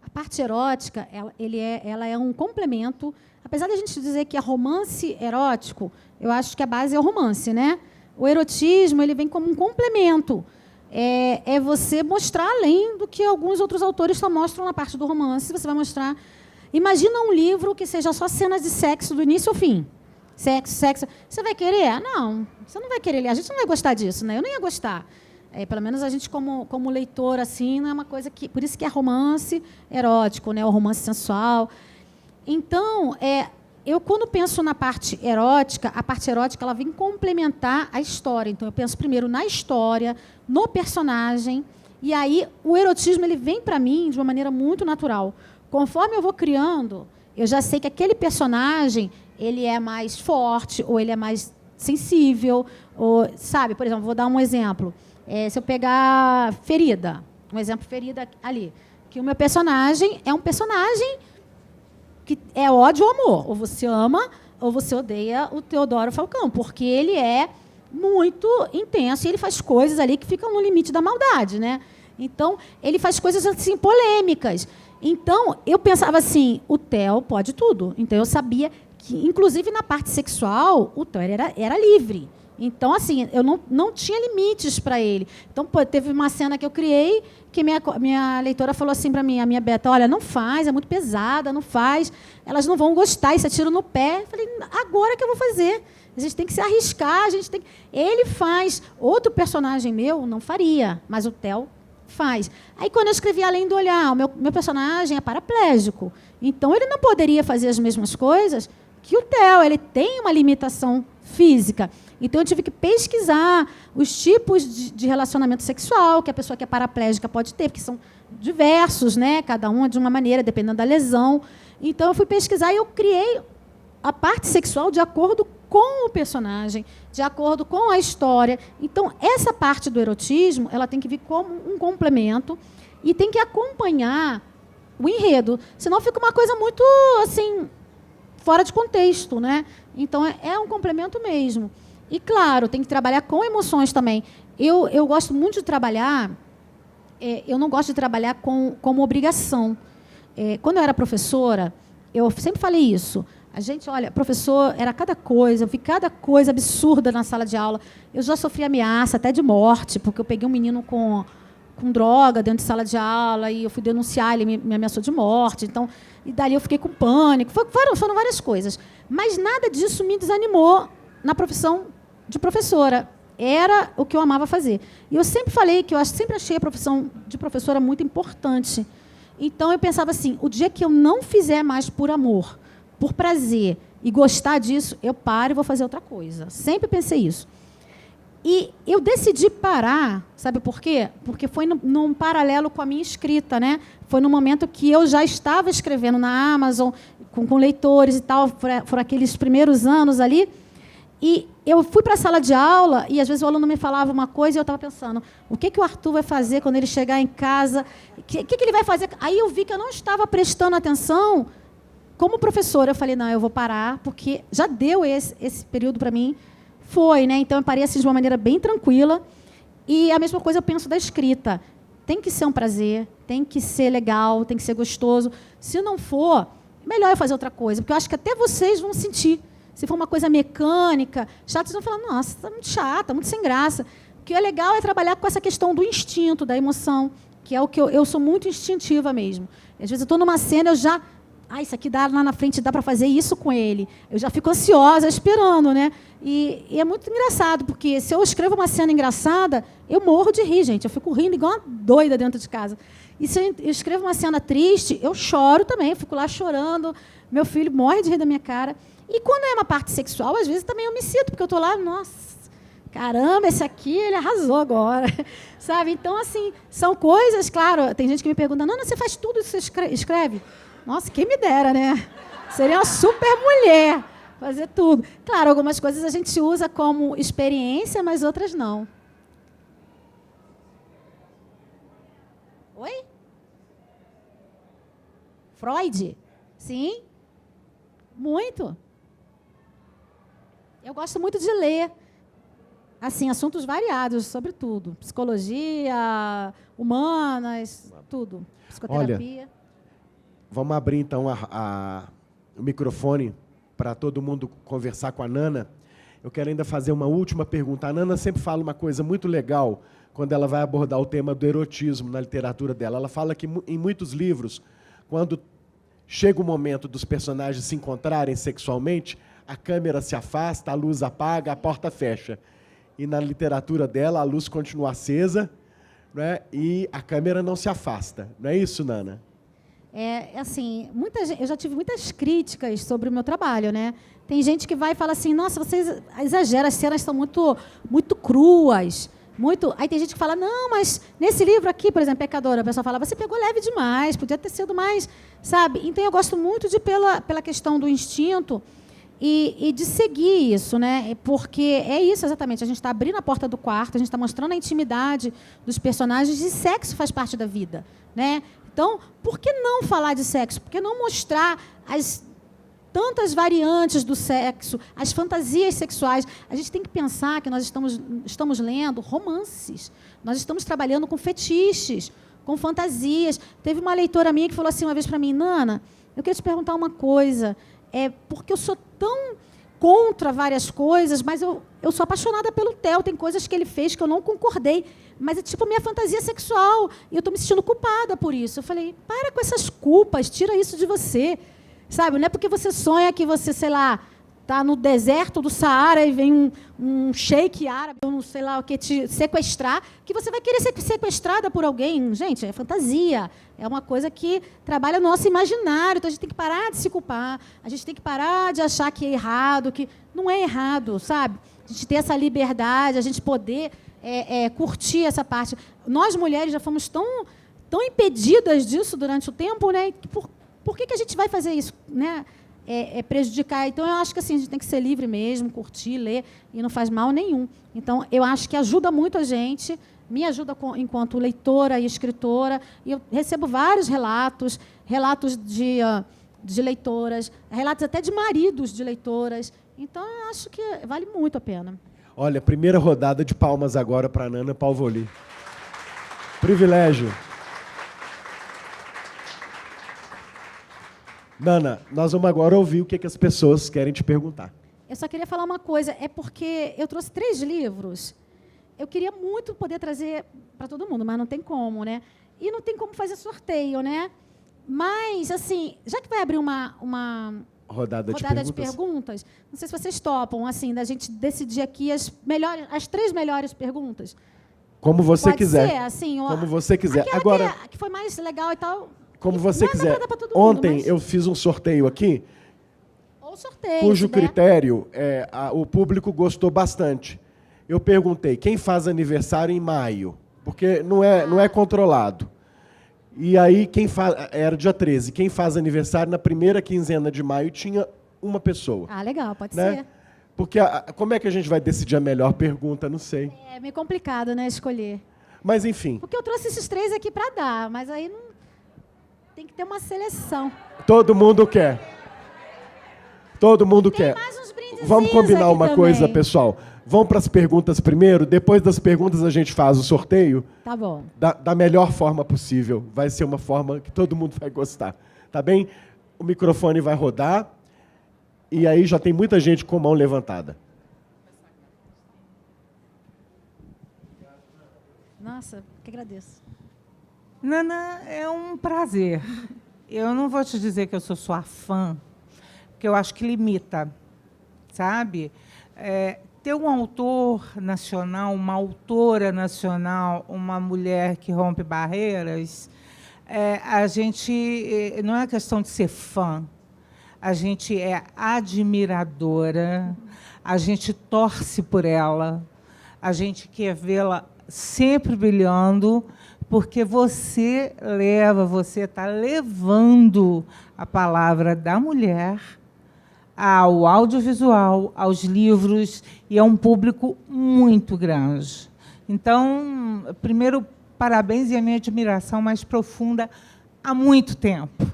A parte erótica, ela é um complemento. Apesar de a gente dizer que é romance erótico, eu acho que a base é o romance, né? O erotismo, ele vem como um complemento. É você mostrar além do que alguns outros autores só mostram na parte do romance. Você vai mostrar... Imagina um livro que seja só cenas de sexo do início ao fim. Sexo. Você vai querer? Não, você não vai querer ler. A gente não vai gostar disso, né? Eu nem ia gostar. Pelo menos a gente, como leitor, assim, não é uma coisa que... Por isso que é romance erótico, né? O romance sensual. Então, eu, quando penso na parte erótica, a parte erótica ela vem complementar a história. Então, eu penso primeiro na história, no personagem, e aí o erotismo ele vem para mim de uma maneira muito natural. Conforme eu vou criando, eu já sei que aquele personagem ele é mais forte, ou ele é mais sensível, ou, sabe? Por exemplo, vou dar um exemplo. Se eu pegar Ferida, um exemplo Ferida ali, que o meu personagem é um personagem que é ódio ou amor. Ou você ama, ou você odeia o Teodoro Falcão, porque ele é muito intenso, e ele faz coisas ali que ficam no limite da maldade, né? Então, ele faz coisas assim polêmicas. Então, eu pensava assim, o Theo pode tudo. Então, eu sabia que, inclusive na parte sexual, o Theo era livre. Então, assim, eu não tinha limites para ele. Então, teve uma cena que eu criei que minha leitora falou assim para mim, a minha Beta, olha, não faz, é muito pesada, não faz, elas não vão gostar, isso é tiro no pé. Eu falei, agora que eu vou fazer. A gente tem que se arriscar, a gente tem que... Ele faz. Outro personagem meu não faria, mas o Theo faz. Aí, quando eu escrevi Além do Olhar, o meu personagem é paraplégico. Então, ele não poderia fazer as mesmas coisas que o Theo. Ele tem uma limitação física. Então, eu tive que pesquisar os tipos de relacionamento sexual que a pessoa que é paraplégica pode ter, porque são diversos, né? Cada um de uma maneira, dependendo da lesão. Então, eu fui pesquisar e eu criei a parte sexual de acordo com o personagem, de acordo com a história. Então, essa parte do erotismo, ela tem que vir como um complemento e tem que acompanhar o enredo. Senão fica uma coisa muito, assim, fora de contexto, né? Então, é um complemento mesmo. E, claro, tem que trabalhar com emoções também. Eu gosto muito de trabalhar... eu não gosto de trabalhar como obrigação. Quando eu era professora, eu sempre falei isso. A gente, olha, professor, era cada coisa, eu vi cada coisa absurda na sala de aula. Eu já sofri ameaça, até de morte, porque eu peguei um menino com droga dentro de sala de aula e eu fui denunciar, ele me ameaçou de morte. Então, e dali eu fiquei com pânico. Foram várias coisas. Mas nada disso me desanimou na profissão de professora. Era o que eu amava fazer. E eu sempre falei que eu sempre achei a profissão de professora muito importante. Então, eu pensava assim, o dia que eu não fizer mais por amor, por prazer e gostar disso, eu paro e vou fazer outra coisa. Sempre pensei isso. E eu decidi parar, sabe por quê? Porque foi num paralelo com a minha escrita, né? Foi no momento que eu já estava escrevendo na Amazon, com leitores e tal, foram aqueles primeiros anos ali, e eu fui para a sala de aula e, às vezes, o aluno me falava uma coisa e eu estava pensando, o que o Arthur vai fazer quando ele chegar em casa? O que ele vai fazer? Aí eu vi que eu não estava prestando atenção. Como professora, eu falei, não, eu vou parar, porque já deu esse período para mim. Foi, né? Então, eu parei assim, de uma maneira bem tranquila. E a mesma coisa eu penso da escrita. Tem que ser um prazer, tem que ser legal, tem que ser gostoso. Se não for, melhor eu fazer outra coisa, porque eu acho que até vocês vão sentir. Se for uma coisa mecânica, chata, vocês vão falar, nossa, está muito chata, muito sem graça. O que é legal é trabalhar com essa questão do instinto, da emoção, que é o que eu sou muito instintiva mesmo. Às vezes eu estou numa cena, eu já... isso aqui dá lá na frente, dá para fazer isso com ele. Eu já fico ansiosa, esperando, né? E é muito engraçado, porque se eu escrevo uma cena engraçada, eu morro de rir, gente. Eu fico rindo igual uma doida dentro de casa. E se eu escrevo uma cena triste, eu choro também. Eu fico lá chorando. Meu filho morre de rir da minha cara. E quando é uma parte sexual, às vezes também eu me sinto, porque eu estou lá, nossa, caramba, esse aqui, ele arrasou agora. Sabe? Então, assim, são coisas, claro, tem gente que me pergunta, Nana, você faz tudo isso que você escreve? Nossa, quem me dera, né? Seria uma super mulher fazer tudo. Claro, algumas coisas a gente usa como experiência, mas outras não. Oi? Freud? Sim. Muito. Eu gosto muito de ler, assim, assuntos variados, sobre tudo. Psicologia, humanas, tudo. Psicoterapia. Olha, vamos abrir, então, o microfone para todo mundo conversar com a Nana. Eu quero ainda fazer uma última pergunta. A Nana sempre fala uma coisa muito legal quando ela vai abordar o tema do erotismo na literatura dela. Ela fala que, em muitos livros, quando chega o momento dos personagens se encontrarem sexualmente, a câmera se afasta, a luz apaga, a porta fecha. E na literatura dela, a luz continua acesa, né, e a câmera não se afasta. Não é isso, Nana? Assim, eu já tive muitas críticas sobre o meu trabalho, né? Tem gente que vai e fala assim, nossa, vocês exageram, as cenas são muito, muito cruas. Aí tem gente que fala, não, mas nesse livro aqui, por exemplo, Pecadora, a pessoa fala, você pegou leve demais, podia ter sido mais, sabe? Então, eu gosto muito de, pela questão do instinto e de seguir isso, né? Porque é isso exatamente, a gente está abrindo a porta do quarto, a gente está mostrando a intimidade dos personagens e sexo faz parte da vida, né? Então, por que não falar de sexo? Por que não mostrar tantas variantes do sexo, as fantasias sexuais. A gente tem que pensar que nós estamos lendo romances, nós estamos trabalhando com fetiches, com fantasias. Teve uma leitora minha que falou assim uma vez para mim: Nana, eu queria te perguntar uma coisa, porque eu sou tão contra várias coisas, mas eu sou apaixonada pelo Theo, tem coisas que ele fez que eu não concordei, mas é tipo minha fantasia sexual, e eu estou me sentindo culpada por isso. Eu falei, para com essas culpas, tira isso de você, sabe? Não é porque você sonha que você, sei lá, está no deserto do Saara e vem um sheik árabe, ou não sei lá o que, te sequestrar, que você vai querer ser sequestrada por alguém. Gente, é fantasia. É uma coisa que trabalha no nosso imaginário. Então, a gente tem que parar de se culpar. A gente tem que parar de achar que é errado, que não é errado, sabe? A gente ter essa liberdade, a gente poder curtir essa parte. Nós, mulheres, já fomos tão impedidas disso durante o tempo, né? Por que a gente vai fazer isso, né? Prejudicar. Então, eu acho que assim, a gente tem que ser livre mesmo, curtir, ler, e não faz mal nenhum. Então, eu acho que ajuda muito a gente, me ajuda enquanto leitora e escritora, e eu recebo vários relatos de leitoras, relatos até de maridos de leitoras. Então, eu acho que vale muito a pena. Olha, primeira rodada de palmas agora para a Nana Palvoli. Privilégio. Nana, nós vamos agora ouvir o que as pessoas querem te perguntar. Eu só queria falar uma coisa, porque eu trouxe 3 livros. Eu queria muito poder trazer para todo mundo, mas não tem como, né? E não tem como fazer sorteio, né? Mas, assim, já que vai abrir uma rodada de perguntas, não sei se vocês topam, assim, da gente decidir aqui as 3 melhores perguntas. Como você Pode quiser. Ser, assim, como você quiser. Aquela agora, que foi mais legal e tal. Como você quiser. Ontem eu fiz um sorteio aqui, cujo critério o público gostou bastante. Eu perguntei, quem faz aniversário em maio? Porque não é controlado. E aí, era dia 13. Quem faz aniversário na primeira quinzena de maio tinha uma pessoa. Ah, legal, pode né? ser. Porque como é que a gente vai decidir a melhor pergunta? Não sei. É meio complicado, né, escolher. Mas, enfim. Porque eu trouxe esses 3 aqui para dar, mas aí não... Tem que ter uma seleção. Todo mundo quer. Todo mundo quer. Mais uns brindezinhos. Vamos combinar uma também. coisa, pessoal. Vamos para as perguntas primeiro. Depois das perguntas a gente faz o sorteio. Tá bom. Da melhor forma possível. Vai ser uma forma que todo mundo vai gostar. Tá bem? O microfone vai rodar. E aí já tem muita gente com mão levantada. Nossa, que agradeço. Nana, é um prazer. Eu não vou te dizer que eu sou sua fã, porque eu acho que limita, sabe? Ter um autor nacional, uma autora nacional, uma mulher que rompe barreiras, a gente não é questão de ser fã, a gente é admiradora, a gente torce por ela, a gente quer vê-la sempre brilhando, porque você está levando a palavra da mulher ao audiovisual, aos livros, e a um público muito grande. Então, primeiro, parabéns e a minha admiração mais profunda há muito tempo.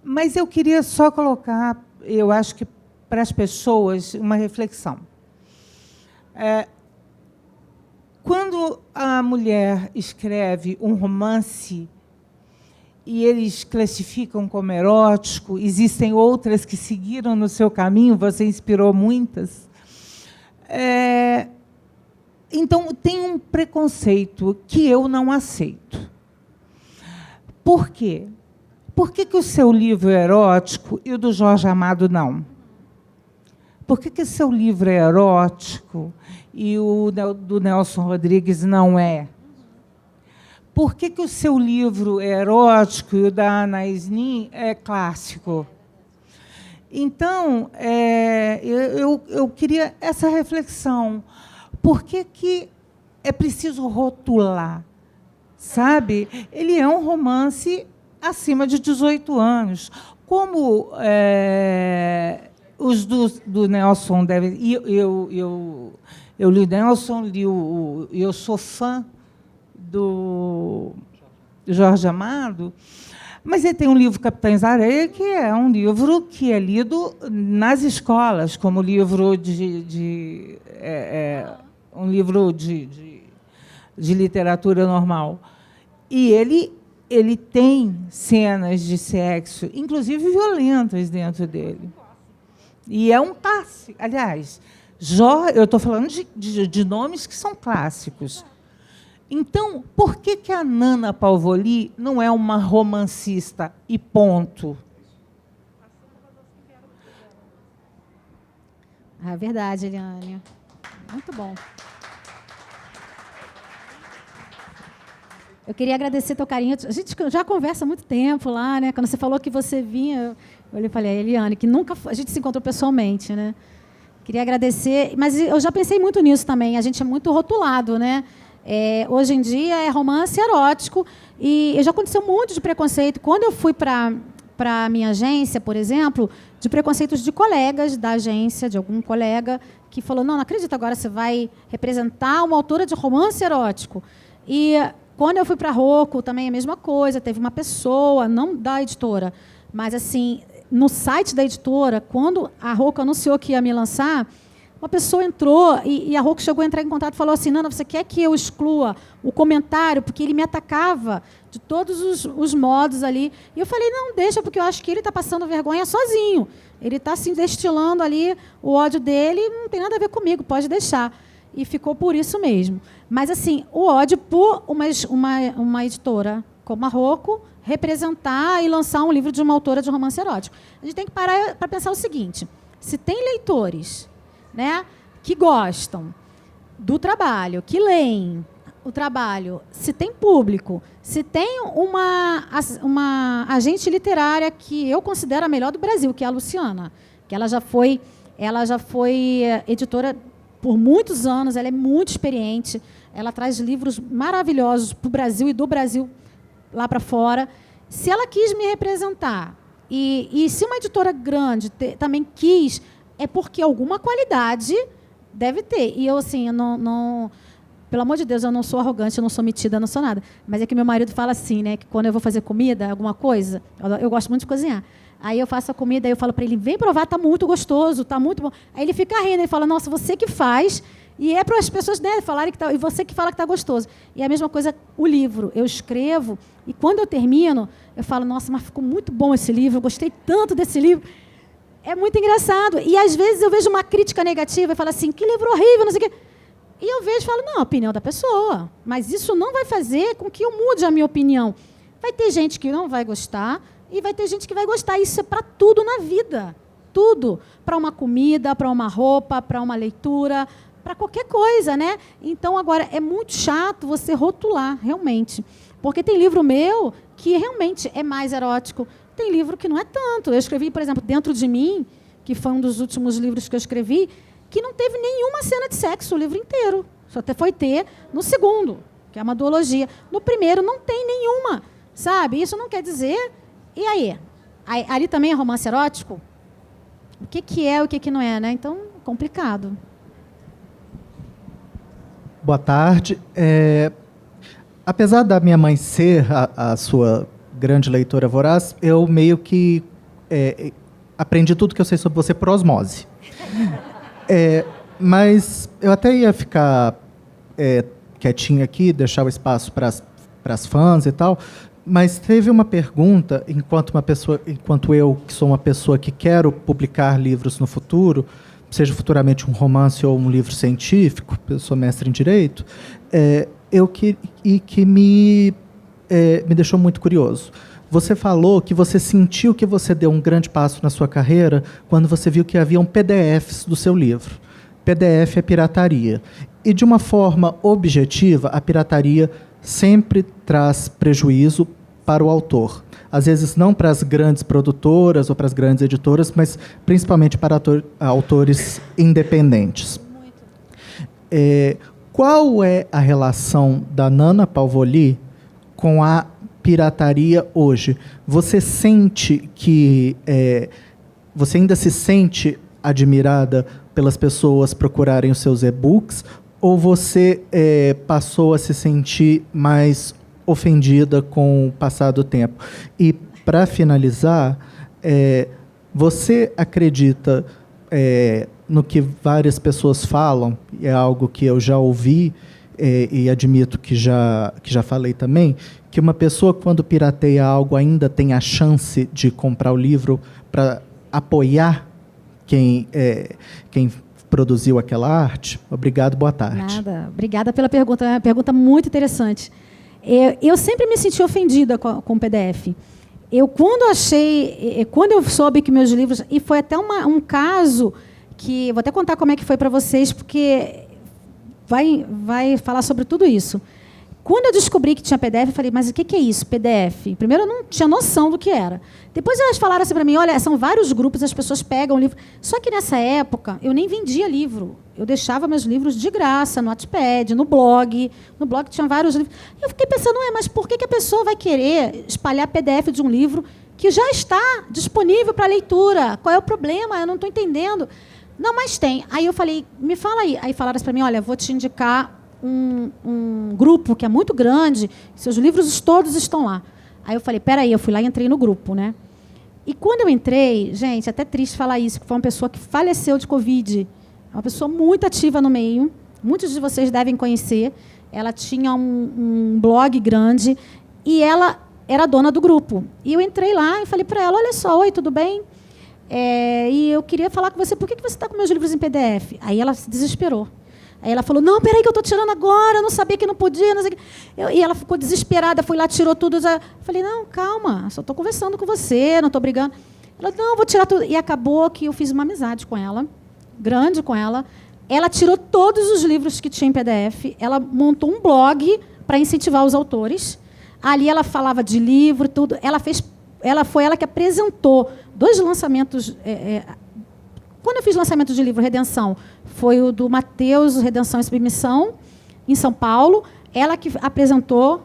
Mas eu queria só colocar, eu acho que para as pessoas, uma reflexão. Quando a mulher escreve um romance e eles classificam como erótico, existem outras que seguiram no seu caminho, você inspirou muitas. Então, tem um preconceito que eu não aceito. Por quê? Por que o seu livro é erótico e o do Jorge Amado não? Por que o seu livro é erótico e o do Nelson Rodrigues não é? Por que o seu livro é erótico e o da Anaïs Nin é clássico? Então, eu queria essa reflexão. Por que é preciso rotular? Sabe? Ele é um romance acima de 18 anos. Como os do Nelson devem... Eu li o Nelson, eu sou fã do Jorge Amado. Mas ele tem um livro, Capitães da Areia, que é um livro que é lido nas escolas, como livro um livro de literatura normal. E ele tem cenas de sexo, inclusive violentas, dentro dele. E é um passe. Aliás, eu estou falando de nomes que são clássicos. Então, por que a Nana Palvoli não é uma romancista e ponto? É verdade, Eliane. Muito bom. Eu queria agradecer teu carinho. A gente já conversa há muito tempo lá, né? Quando você falou que você vinha, eu falei, Eliane, que nunca a gente se encontrou pessoalmente, né? Queria agradecer, mas eu já pensei muito nisso também. A gente é muito rotulado, né? Hoje em dia é romance erótico e já aconteceu muito de preconceito. Quando eu fui para a minha agência, por exemplo, de preconceitos de colegas da agência, de algum colega que falou, não acredito, agora você vai representar uma autora de romance erótico. E quando eu fui para a Rocco, também a mesma coisa, teve uma pessoa, não da editora, mas assim, no site da editora, quando a Rocco anunciou que ia me lançar, uma pessoa entrou e a Rocco chegou a entrar em contato e falou assim, Nana, você quer que eu exclua o comentário? Porque ele me atacava de todos os modos ali. E eu falei, não, deixa, porque eu acho que ele está passando vergonha sozinho. Ele está assim, destilando ali o ódio dele, não tem nada a ver comigo, pode deixar. E ficou por isso mesmo. Mas, assim, o ódio por uma editora como a Rocco representar e lançar um livro de uma autora de romance erótico. A gente tem que parar para pensar o seguinte, se tem leitores, né, que gostam do trabalho, que leem o trabalho, se tem público, se tem uma agente literária que eu considero a melhor do Brasil, que é a Luciana, que ela já foi editora por muitos anos, ela é muito experiente, ela traz livros maravilhosos para o Brasil e do Brasil lá para fora. Se ela quis me representar, e se uma editora grande também quis, é porque alguma qualidade deve ter. E eu, assim, eu não, pelo amor de Deus, eu não sou arrogante, eu não sou metida, eu não sou nada. Mas é que meu marido fala assim, né, que quando eu vou fazer comida, alguma coisa, eu gosto muito de cozinhar. Aí eu faço a comida, aí eu falo para ele, vem provar, tá muito gostoso, tá muito bom. Aí ele fica rindo, ele fala, nossa, você que faz, e é para as pessoas, né, falarem que tá, e você que fala que tá gostoso. E é a mesma coisa o livro, eu escrevo, e quando eu termino, eu falo, nossa, mas ficou muito bom esse livro, eu gostei tanto desse livro. É muito engraçado. E, às vezes, eu vejo uma crítica negativa e falo assim, que livro horrível, não sei o quê. E eu vejo e falo, não, a opinião da pessoa. Mas isso não vai fazer com que eu mude a minha opinião. Vai ter gente que não vai gostar e vai ter gente que vai gostar. Isso é para tudo na vida. Tudo. Para uma comida, para uma roupa, para uma leitura, para qualquer coisa, né? Então, agora, é muito chato você rotular, realmente. Porque tem livro meu que realmente é mais erótico. Tem livro que não é tanto. Eu escrevi, por exemplo, Dentro de Mim, que foi um dos últimos livros que eu escrevi, que não teve nenhuma cena de sexo o livro inteiro. Só até foi ter no segundo, que é uma duologia. No primeiro não tem nenhuma, sabe? Isso não quer dizer... E aí? Ali também é romance erótico? O que é, o que não é, né? Então, complicado. Boa tarde. Apesar da minha mãe ser a sua grande leitora voraz, eu meio que aprendi tudo que eu sei sobre você por osmose. Mas eu até ia ficar quietinho aqui, deixar o espaço para as fãs e tal, mas teve uma pergunta, enquanto eu, que sou uma pessoa que quero publicar livros no futuro, seja futuramente um romance ou um livro científico, eu sou mestre em Direito, que me deixou muito curioso. Você falou que você sentiu que você deu um grande passo na sua carreira quando você viu que haviam PDFs do seu livro. PDF é pirataria. E, de uma forma objetiva, a pirataria sempre traz prejuízo para o autor. Às vezes não para as grandes produtoras ou para as grandes editoras, mas principalmente para autores independentes. Qual é a relação da Nana Palvoli com a pirataria hoje? Você sente que... você ainda se sente admirada pelas pessoas procurarem os seus e-books, ou você passou a se sentir mais ofendida com o passar do tempo? E para finalizar, você acredita no que várias pessoas falam, é algo que eu já ouvi e admito que já falei também, que uma pessoa, quando pirateia algo, ainda tem a chance de comprar o livro para apoiar quem produziu aquela arte? Obrigado, boa tarde. Nada. Obrigada pela pergunta. É uma pergunta muito interessante. Eu sempre me senti ofendida com o PDF. Quando eu soube que meus livros... E foi até um caso que... Vou até contar como é que foi para vocês, porque vai falar sobre tudo isso. Quando eu descobri que tinha PDF, eu falei, mas o que é isso, PDF? Primeiro, eu não tinha noção do que era. Depois, elas falaram assim para mim, olha, são vários grupos, as pessoas pegam o livro. Só que, nessa época, eu nem vendia livro. Eu deixava meus livros de graça, no Wattpad, no blog. No blog tinha vários livros. Eu fiquei pensando, mas por que a pessoa vai querer espalhar PDF de um livro que já está disponível para leitura? Qual é o problema? Eu não estou entendendo. Não, mas tem. Aí eu falei, me fala aí. Aí falaram para mim, olha, vou te indicar um grupo que é muito grande, seus livros todos estão lá. Aí eu falei, peraí, eu fui lá e entrei no grupo, né? E quando eu entrei, gente, é até triste falar isso, porque foi uma pessoa que faleceu de Covid, uma pessoa muito ativa no meio, muitos de vocês devem conhecer, ela tinha um blog grande e ela era dona do grupo. E eu entrei lá e falei para ela, olha só, oi, tudo bem? E eu queria falar com você, por que você está com meus livros em PDF? Aí ela se desesperou. Aí ela falou, não, peraí que eu estou tirando agora, eu não sabia que não podia. Não sei o quê. E ela ficou desesperada, foi lá, tirou tudo. Eu falei, não, calma, só estou conversando com você, não estou brigando. Ela, não, vou tirar tudo. E acabou que eu fiz uma amizade com ela, grande com ela. Ela tirou todos os livros que tinha em PDF, ela montou um blog para incentivar os autores. Ali ela falava de livro, tudo. Foi ela que apresentou 2 lançamentos... Quando eu fiz lançamento de livro Redenção, foi o do Mateus, Redenção e Submissão, em São Paulo. Ela que apresentou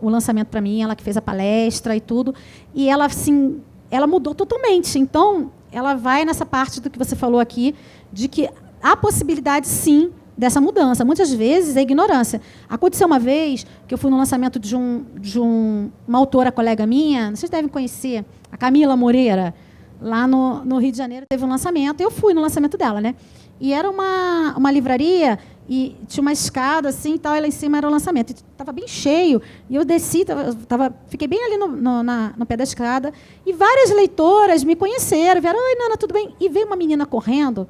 o lançamento para mim, ela que fez a palestra e tudo. E ela, assim, ela mudou totalmente. Então, ela vai nessa parte do que você falou aqui, de que há possibilidade, sim, dessa mudança. Muitas vezes é ignorância. Aconteceu uma vez que eu fui no lançamento de uma autora colega minha, vocês devem conhecer, a Camila Moreira, lá no Rio de Janeiro, teve um lançamento. Eu fui no lançamento dela, né? E era uma livraria e tinha uma escada assim, e tal, e lá em cima era o lançamento. Estava bem cheio. E eu desci, fiquei bem ali no pé da escada. E várias leitoras me conheceram, vieram, oi, Nana, tudo bem? E veio uma menina correndo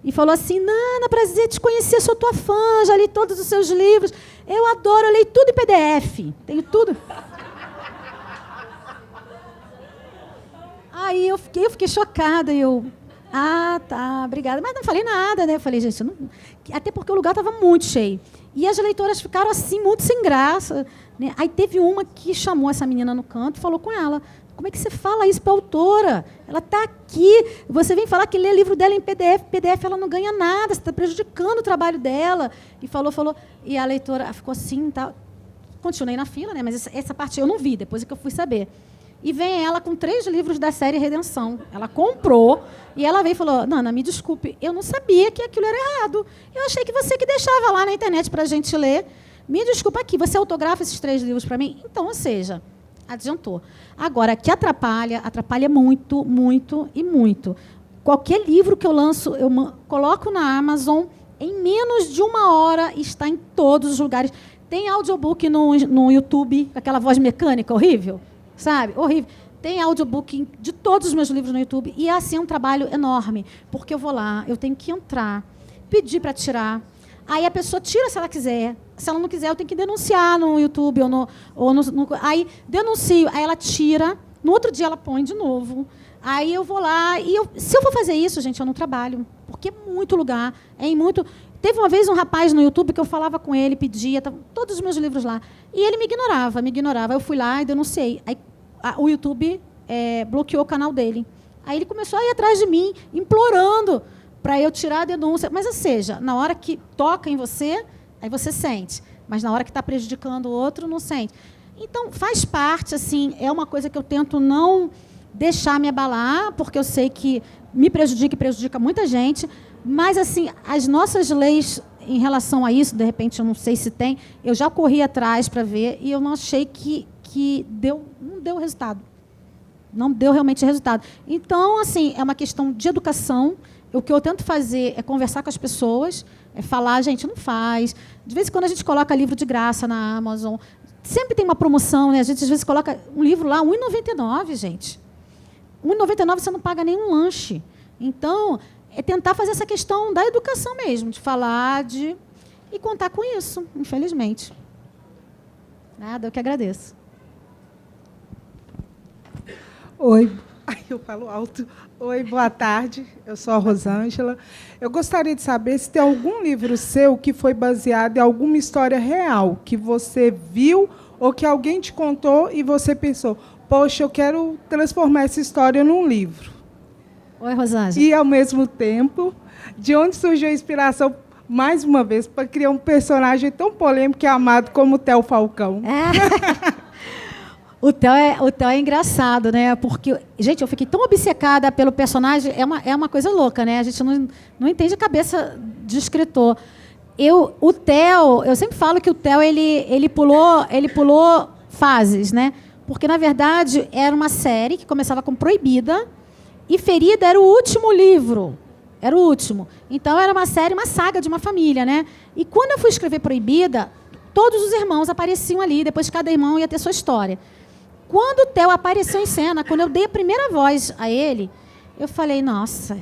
e falou assim, Nana, prazer te conhecer, sou tua fã, já li todos os seus livros. Eu adoro, eu leio tudo em PDF. Tenho tudo. Aí eu fiquei chocada, tá, obrigada. Mas não falei nada, né? Eu falei, gente, até porque o lugar estava muito cheio. E as leitoras ficaram assim, muito sem graça, né? Aí teve uma que chamou essa menina no canto e falou com ela, como é que você fala isso para a autora? Ela está aqui, você vem falar que lê livro dela em PDF ela não ganha nada, você está prejudicando o trabalho dela. E falou, e a leitora ficou assim, tá. Continuei na fila, né? Mas essa parte eu não vi, depois é que eu fui saber. E vem ela com 3 livros da série Redenção. Ela comprou e ela veio e falou, Nana, me desculpe, eu não sabia que aquilo era errado. Eu achei que você que deixava lá na internet para a gente ler. Me desculpa aqui, você autografa esses 3 livros para mim? Então, ou seja, adiantou. Agora, que atrapalha muito, muito e muito. Qualquer livro que eu lanço, eu coloco na Amazon, em menos de 1 hora está em todos os lugares. Tem audiobook no YouTube, com aquela voz mecânica horrível. Sabe? Horrível. Tem audiobook de todos os meus livros no YouTube. E é assim um trabalho enorme. Porque eu vou lá, eu tenho que entrar, pedir para tirar. Aí a pessoa tira se ela quiser. Se ela não quiser, eu tenho que denunciar no YouTube. Aí denuncio, aí ela tira. No outro dia ela põe de novo. Aí eu vou lá. Se eu for fazer isso, gente, eu não trabalho. Porque é muito lugar. Teve uma vez um rapaz no YouTube que eu falava com ele, pedia, todos os meus livros lá. E ele me ignorava. Eu fui lá e denunciei. Aí o YouTube bloqueou o canal dele. Aí ele começou a ir atrás de mim, implorando para eu tirar a denúncia. Mas, ou seja, na hora que toca em você, aí você sente. Mas na hora que está prejudicando o outro, não sente. Então, faz parte, assim, é uma coisa que eu tento não deixar me abalar, porque eu sei que me prejudica e prejudica muita gente. Mas, assim, as nossas leis em relação a isso, de repente, eu não sei se tem, eu já corri atrás para ver e eu não achei que não deu resultado. não deu realmente resultado. Então, assim, é uma questão de educação. O que eu tento fazer é conversar com as pessoas, é falar, gente, não faz. De vez em quando a gente coloca livro de graça na Amazon. Sempre tem uma promoção, né? A gente às vezes coloca um livro lá, R$ 1,99, gente. R$ 1,99 você não paga nenhum lanche. Então, é tentar fazer essa questão da educação mesmo, de falar, e contar com isso, infelizmente. Nada, eu que agradeço. Oi, eu falo alto. Oi, boa tarde. Eu sou a Rosângela. Eu gostaria de saber se tem algum livro seu que foi baseado em alguma história real, que você viu ou que alguém te contou e você pensou, poxa, eu quero transformar essa história num livro. Oi, Rosângela. E, ao mesmo tempo, de onde surgiu a inspiração, mais uma vez, para criar um personagem tão polêmico e amado como o Theo Falcão? O Theo é engraçado, né? Porque, gente, eu fiquei tão obcecada pelo personagem, é uma coisa louca, né? A gente não entende a cabeça de escritor. O Theo, eu sempre falo que o Theo ele pulou fases, né? Porque, na verdade, era uma série que começava com Proibida e Ferida era o último livro. Era o último. Então, era uma série, uma saga de uma família, né? E quando eu fui escrever Proibida, todos os irmãos apareciam ali, depois cada irmão ia ter sua história. Quando o Theo apareceu em cena, quando eu dei a primeira voz a ele, eu falei, nossa,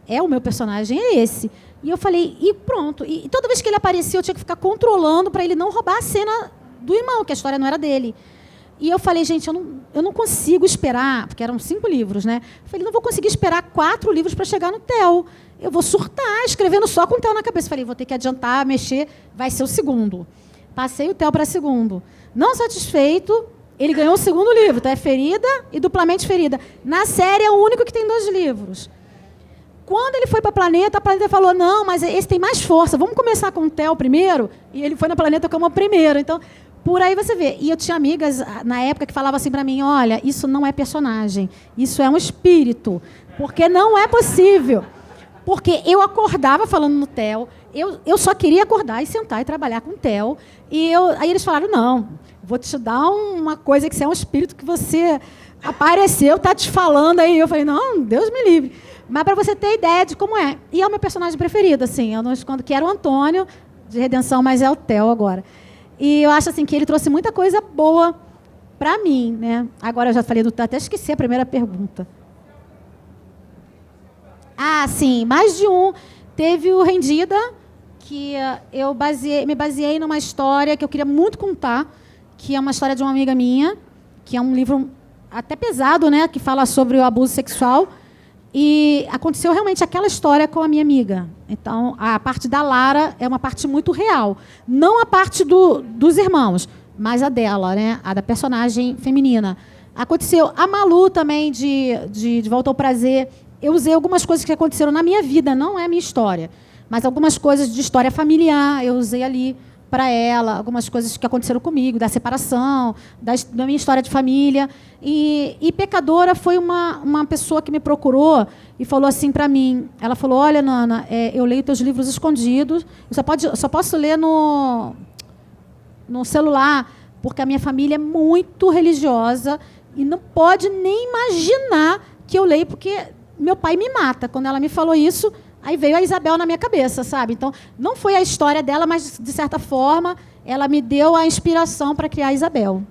o meu personagem é esse. E eu falei, e pronto. E toda vez que ele aparecia, eu tinha que ficar controlando para ele não roubar a cena do irmão, que a história não era dele. E eu falei, gente, eu não consigo esperar, porque eram 5 livros, né? Eu falei, não vou conseguir esperar 4 livros para chegar no Theo. Eu vou surtar, escrevendo só com o Theo na cabeça. Eu falei, vou ter que adiantar, mexer, vai ser o segundo. Passei o Theo para segundo. Não satisfeito, ele ganhou o segundo livro, então é Ferida e Duplamente Ferida. Na série é o único que tem 2 livros. Quando ele foi para a Planeta falou, não, mas esse tem mais força, vamos começar com o Theo primeiro? E ele foi na Planeta como o primeiro. Então, por aí você vê. E eu tinha amigas, na época, que falavam assim para mim, olha, isso não é personagem, isso é um espírito, porque não é possível. Porque eu acordava falando no Theo, eu só queria acordar e sentar e trabalhar com o Theo. Aí eles falaram, não, vou te dar uma coisa que você é um espírito que você apareceu, está te falando aí. Eu falei, não, Deus me livre. Mas para você ter ideia de como é. E é o meu personagem preferido, assim. Eu não escondo que era o Antônio, de Redenção, mas é o Theo agora. E eu acho assim, que ele trouxe muita coisa boa para mim, né? Agora eu já falei do Theo, até esqueci a primeira pergunta. Ah, sim, mais de um. Teve o Rendida, que eu me baseei numa história que eu queria muito contar, que é uma história de uma amiga minha, que é um livro até pesado, né, que fala sobre o abuso sexual. E aconteceu realmente aquela história com a minha amiga. Então, a parte da Lara é uma parte muito real. Não a parte dos irmãos, mas a dela, né, a da personagem feminina. Aconteceu a Malu também, de Volta ao Prazer. Eu usei algumas coisas que aconteceram na minha vida, não é a minha história, mas algumas coisas de história familiar eu usei ali para ela, algumas coisas que aconteceram comigo, da separação, da minha história de família. E Pecadora foi uma pessoa que me procurou e falou assim para mim, ela falou, olha, Nana, eu leio teus livros escondidos, eu só posso ler no celular, porque a minha família é muito religiosa e não pode nem imaginar que eu leio, porque meu pai me mata. Quando ela me falou isso, aí veio a Isabel na minha cabeça, sabe? Então, não foi a história dela, mas, de certa forma, ela me deu a inspiração para criar a Isabel.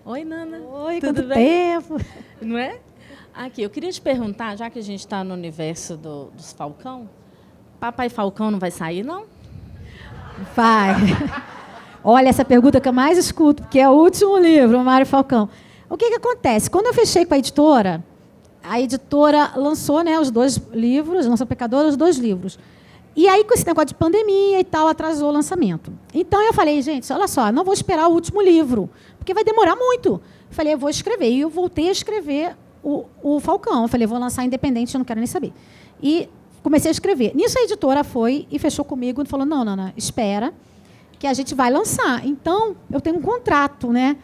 Oi, Nana. Oi, tudo quanto bem? tempo? Não é? Aqui, eu queria te perguntar, já que a gente está no universo dos Falcão, Papai Falcão não vai sair, não? Vai. Olha, essa pergunta que eu mais escuto, porque é o último livro, o Mário Falcão. O que acontece? Quando eu fechei com a editora lançou, né, os 2 livros, lançou Pecadora, os 2 livros. E aí, com esse negócio de pandemia e tal, atrasou o lançamento. Então, eu falei, gente, olha só, não vou esperar o último livro, porque vai demorar muito. Eu falei, eu vou escrever. E eu voltei a escrever o Falcão. Eu falei, vou lançar independente, eu não quero nem saber. E comecei a escrever. Nisso, a editora foi e fechou comigo e falou, não, Nana, espera, que a gente vai lançar. Então, eu tenho um contrato, né?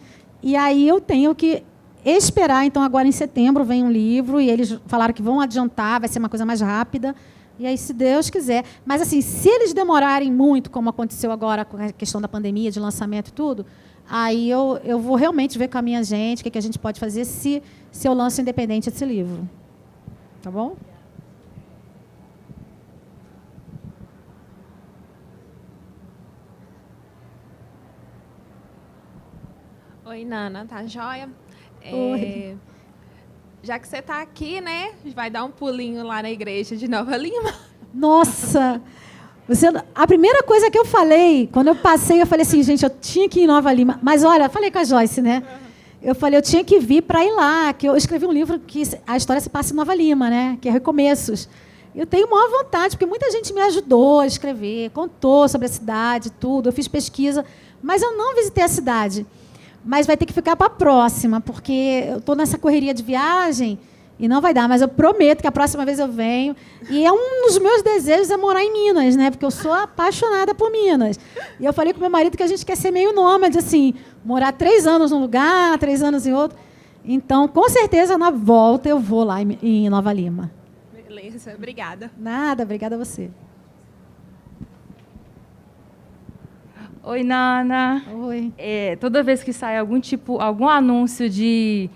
E aí eu tenho que esperar. Então, agora em setembro vem um livro e eles falaram que vão adiantar, vai ser uma coisa mais rápida. E aí, se Deus quiser. Mas, assim, se eles demorarem muito, como aconteceu agora com a questão da pandemia, de lançamento e tudo, aí eu vou realmente ver com a minha gente o que a gente pode fazer se eu lanço independente esse livro. Tá bom? Oi, Nana, tá joia? Oi. Já que você está aqui, né? Vai dar um pulinho lá na igreja de Nova Lima. Nossa! A primeira coisa que eu falei, quando eu passei, eu falei assim, gente, eu tinha que ir em Nova Lima. Mas, olha, falei com a Joyce, né? Eu falei, eu tinha que vir para ir lá, que eu escrevi um livro que a história se passa em Nova Lima, né? Que é Recomeços. Eu tenho maior vontade, porque muita gente me ajudou a escrever, contou sobre a cidade, tudo. Eu fiz pesquisa, mas eu não visitei a cidade. Mas vai ter que ficar para a próxima, porque eu estou nessa correria de viagem e não vai dar. Mas eu prometo que a próxima vez eu venho. E é um dos meus desejos é morar em Minas, né? Porque eu sou apaixonada por Minas. E eu falei com meu marido que a gente quer ser meio nômade, assim, morar 3 anos num lugar, 3 anos em outro. Então, com certeza, na volta eu vou lá em Nova Lima. Beleza, obrigada. Nada, obrigada a você. Oi, Nana. Oi. Toda vez que sai algum anúncio de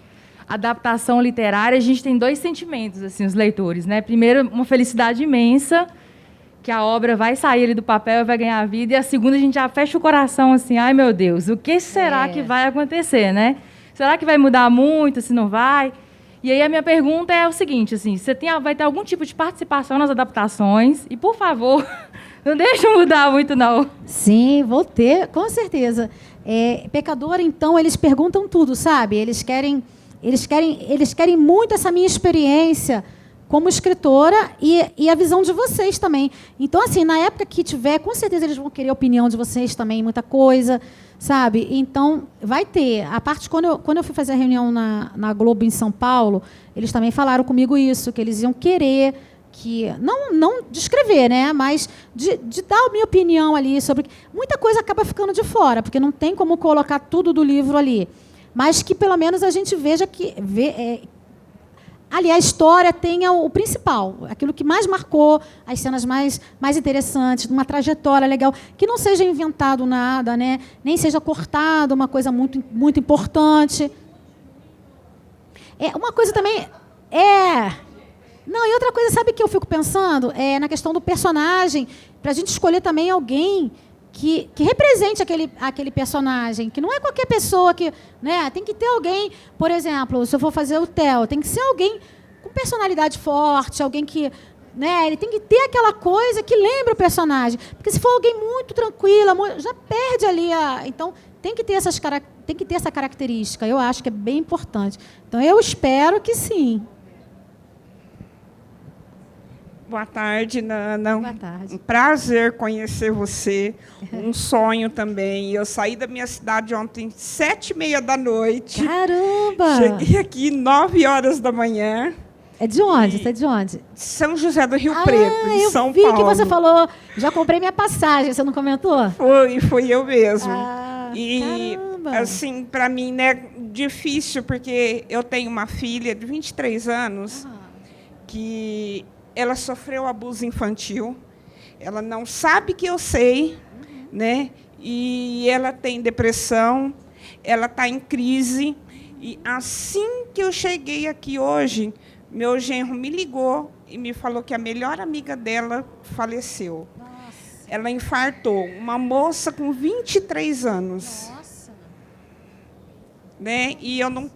adaptação literária, a gente tem 2 sentimentos, assim, os leitores, né? Primeiro, uma felicidade imensa, que a obra vai sair ali do papel e vai ganhar vida, e a segunda, a gente já fecha o coração, assim, ai, meu Deus, o que será que vai acontecer, né? Será que vai mudar muito, se não vai? E aí a minha pergunta é o seguinte, assim, vai ter algum tipo de participação nas adaptações? E, por favor, não deixa mudar muito, não. Sim, vou ter, com certeza. Pecador, então, eles perguntam tudo, sabe? Eles querem muito essa minha experiência como escritora e a visão de vocês também. Então, assim, na época que tiver, com certeza eles vão querer a opinião de vocês também, muita coisa, sabe? Então, vai ter. A parte, quando eu fui fazer a reunião na Globo, em São Paulo, eles também falaram comigo isso, que eles iam querer que não de escrever, né, mas de dar a minha opinião ali sobre muita coisa acaba ficando de fora, porque não tem como colocar tudo do livro ali, mas que pelo menos a gente veja que ali a história tenha o principal, aquilo que mais marcou, as cenas mais interessantes, uma trajetória legal, que não seja inventado nada, né, nem seja cortado uma coisa muito muito importante. Uma coisa também Não, e outra coisa, sabe que eu fico pensando? Na questão do personagem, para a gente escolher também alguém que represente aquele personagem, que não é qualquer pessoa que... Né, tem que ter alguém, por exemplo, se eu for fazer o Theo, tem que ser alguém com personalidade forte, alguém que... Né, ele tem que ter aquela coisa que lembra o personagem. Porque se for alguém muito tranquila, já perde ali a... Então, tem que ter essa característica. Eu acho que é bem importante. Então, eu espero que sim. Boa tarde, Nana. Boa tarde. Um prazer conhecer você. Um sonho também. Eu saí da minha cidade ontem, 7h30 da noite. Caramba! Cheguei aqui 9 horas da manhã. É de onde? Você é de onde? São José do Rio Preto, em São Paulo. Eu vi que você falou, já comprei minha passagem, você não comentou? Foi eu mesmo. E, caramba. Assim, para mim, né, difícil, porque eu tenho uma filha de 23 anos que ela sofreu abuso infantil. Ela não sabe que eu sei, né? E ela tem depressão, ela está em crise. E assim que eu cheguei aqui hoje, meu genro me ligou e me falou que a melhor amiga dela faleceu. Nossa. Ela infartou, uma moça com 23 anos. Nossa. Né? E eu não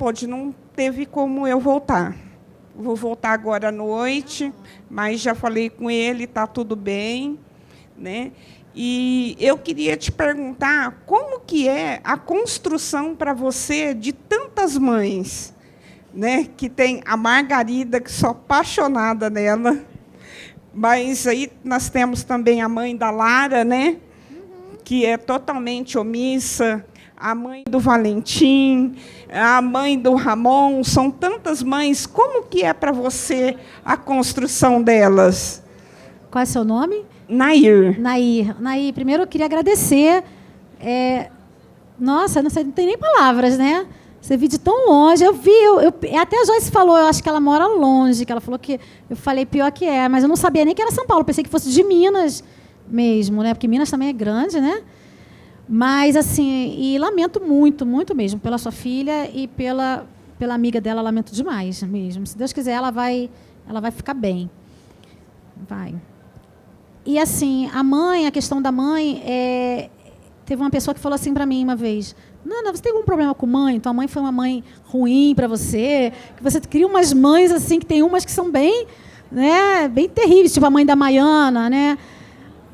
teve como eu voltar. Vou voltar agora à noite, mas já falei com ele, está tudo bem. Né? E eu queria te perguntar como que é a construção para você de tantas mães, né? Que tem a Margarida, que sou apaixonada nela, mas aí nós temos também a mãe da Lara, né? Que é totalmente omissa, a mãe do Valentim, a mãe do Ramon, são tantas mães. Como que é para você a construção delas? Qual é seu nome? Nair. Nair, primeiro eu queria agradecer. Nossa, não tem nem palavras, né? Você viu de tão longe. Eu vi, até a Joyce falou, eu acho que ela mora longe, que ela falou que... Eu falei, pior que é, mas eu não sabia nem que era São Paulo. Pensei que fosse de Minas mesmo, né? Porque Minas também é grande, né? Mas, assim, e lamento muito, muito mesmo, pela sua filha e pela amiga dela, lamento demais mesmo. Se Deus quiser, ela vai ficar bem. Vai. E, assim, a questão da mãe, teve uma pessoa que falou assim para mim uma vez: Nana, você tem algum problema com mãe? Tua mãe foi uma mãe ruim para você? Que você cria umas mães, assim, que tem umas que são bem, né, bem terríveis, tipo a mãe da Maiana, né?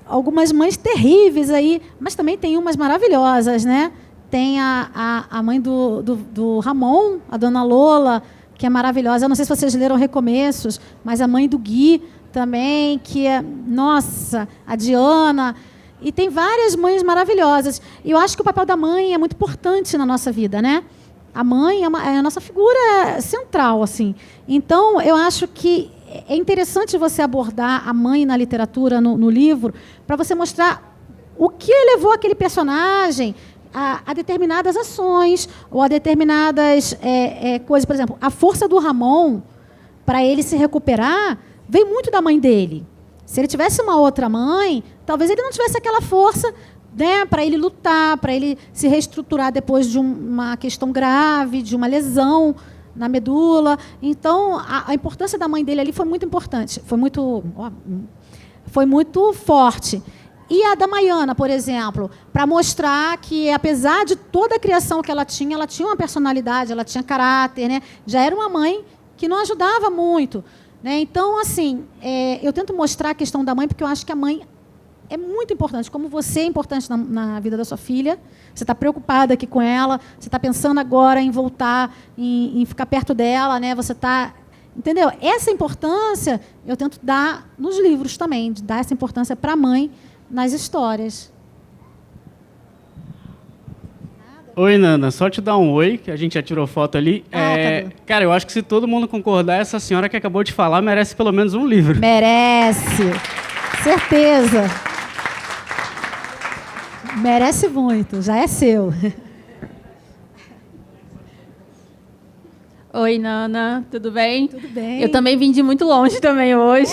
Algumas mães terríveis aí, mas também tem umas maravilhosas, né? Tem a mãe do Ramon, a dona Lola, que é maravilhosa. Eu não sei se vocês leram Recomeços, mas a mãe do Gui também, que é, nossa, a Diana. E tem várias mães maravilhosas. E eu acho que o papel da mãe é muito importante na nossa vida, né? A mãe é a nossa figura central, assim. Então, eu acho que é interessante você abordar a mãe na literatura, no livro, para você mostrar o que levou aquele personagem a determinadas ações ou a determinadas coisas. Por exemplo, a força do Ramon, para ele se recuperar, veio muito da mãe dele. Se ele tivesse uma outra mãe, talvez ele não tivesse aquela força, né, para ele lutar, para ele se reestruturar depois de uma questão grave, de uma lesão na medula. Então, a importância da mãe dele ali foi muito importante, foi muito forte. E a da Maiana, por exemplo, para mostrar que, apesar de toda a criação que ela tinha uma personalidade, ela tinha caráter, né? Já era uma mãe que não ajudava muito, né? Então, assim, eu tento mostrar a questão da mãe, porque eu acho que a mãe é muito importante, como você é importante na vida da sua filha. Você está preocupada aqui com ela, você está pensando agora em voltar, em ficar perto dela, né? Você está... Entendeu? Essa importância eu tento dar nos livros também, de dar essa importância para a mãe nas histórias. Oi, Nana. Só te dar um oi, que a gente já tirou foto ali. Cara, eu acho que se todo mundo concordar, essa senhora que acabou de falar merece pelo menos um livro. Merece. Certeza. Merece muito. Já é seu. Oi, Nana. Tudo bem? Tudo bem. Eu também vim de muito longe também hoje.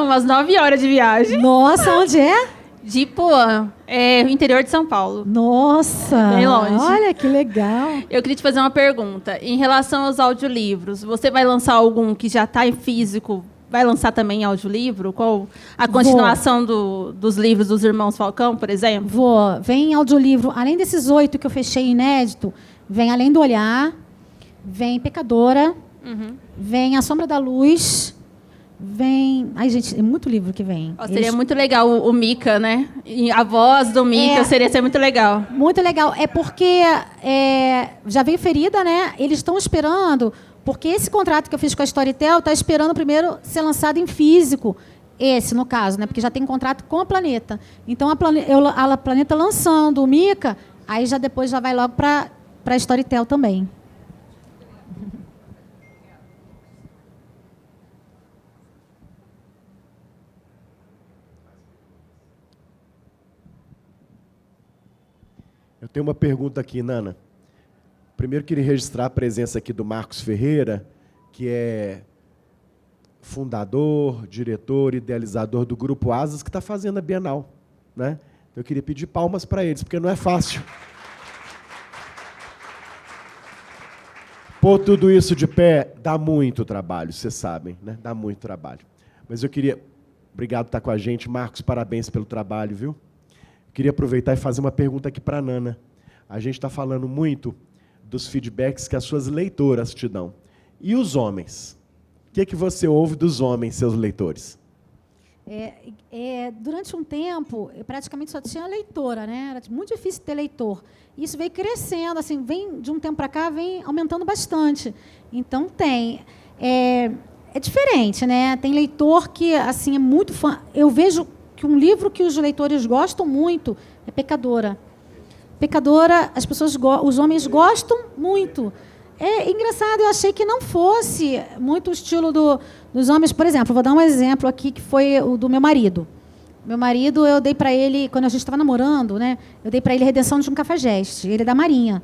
Umas 9 horas de viagem. Nossa, onde é? De Ipuã, o interior de São Paulo. Nossa! Bem longe. Olha, que legal. Eu queria te fazer uma pergunta. Em relação aos audiolivros, você vai lançar algum que já está em físico? Vai lançar também em audiolivro? Qual a continuação dos livros dos Irmãos Falcão, por exemplo? Vou. Vem em audiolivro. Além desses 8 que eu fechei inédito, vem Além do Olhar, vem Pecadora, vem A Sombra da Luz... Vem... Ai, gente, é muito livro que vem. Seria muito legal o Mika, né? E a voz do Mika seria muito legal. Muito legal. É porque já veio Ferida, né? Eles estão esperando, porque esse contrato que eu fiz com a Storytel está esperando primeiro ser lançado em físico. Esse, no caso, né? Porque já tem contrato com a Planeta. Então, a Planeta lançando o Mika, aí depois já vai logo para a Storytel também. Eu tenho uma pergunta aqui, Nana. Primeiro, queria registrar a presença aqui do Marcos Ferreira, que é fundador, diretor, idealizador do Grupo Asas, que está fazendo a Bienal, né? Eu queria pedir palmas para eles, porque não é fácil. Pôr tudo isso de pé dá muito trabalho, vocês sabem, né? Dá muito trabalho. Mas eu queria... Obrigado por estar com a gente. Marcos, parabéns pelo trabalho, viu? Queria aproveitar e fazer uma pergunta aqui para a Nana. A gente está falando muito dos feedbacks que as suas leitoras te dão. E os homens? O que é que você ouve dos homens, seus leitores? Durante um tempo, eu praticamente só tinha leitora, né? Era muito difícil ter leitor. Isso veio crescendo, assim, vem de um tempo para cá, vem aumentando bastante. Então, tem. É diferente, né? Tem leitor que, assim, é muito fã. Eu vejo que um livro que os leitores gostam muito é Pecadora. Pecadora, os homens gostam muito. É engraçado, eu achei que não fosse muito o estilo dos homens. Por exemplo, vou dar um exemplo aqui, que foi o do meu marido. Meu marido, eu dei para ele, quando a gente estava namorando, né, eu dei para ele Redenção de um Cafajeste, ele é da Marinha.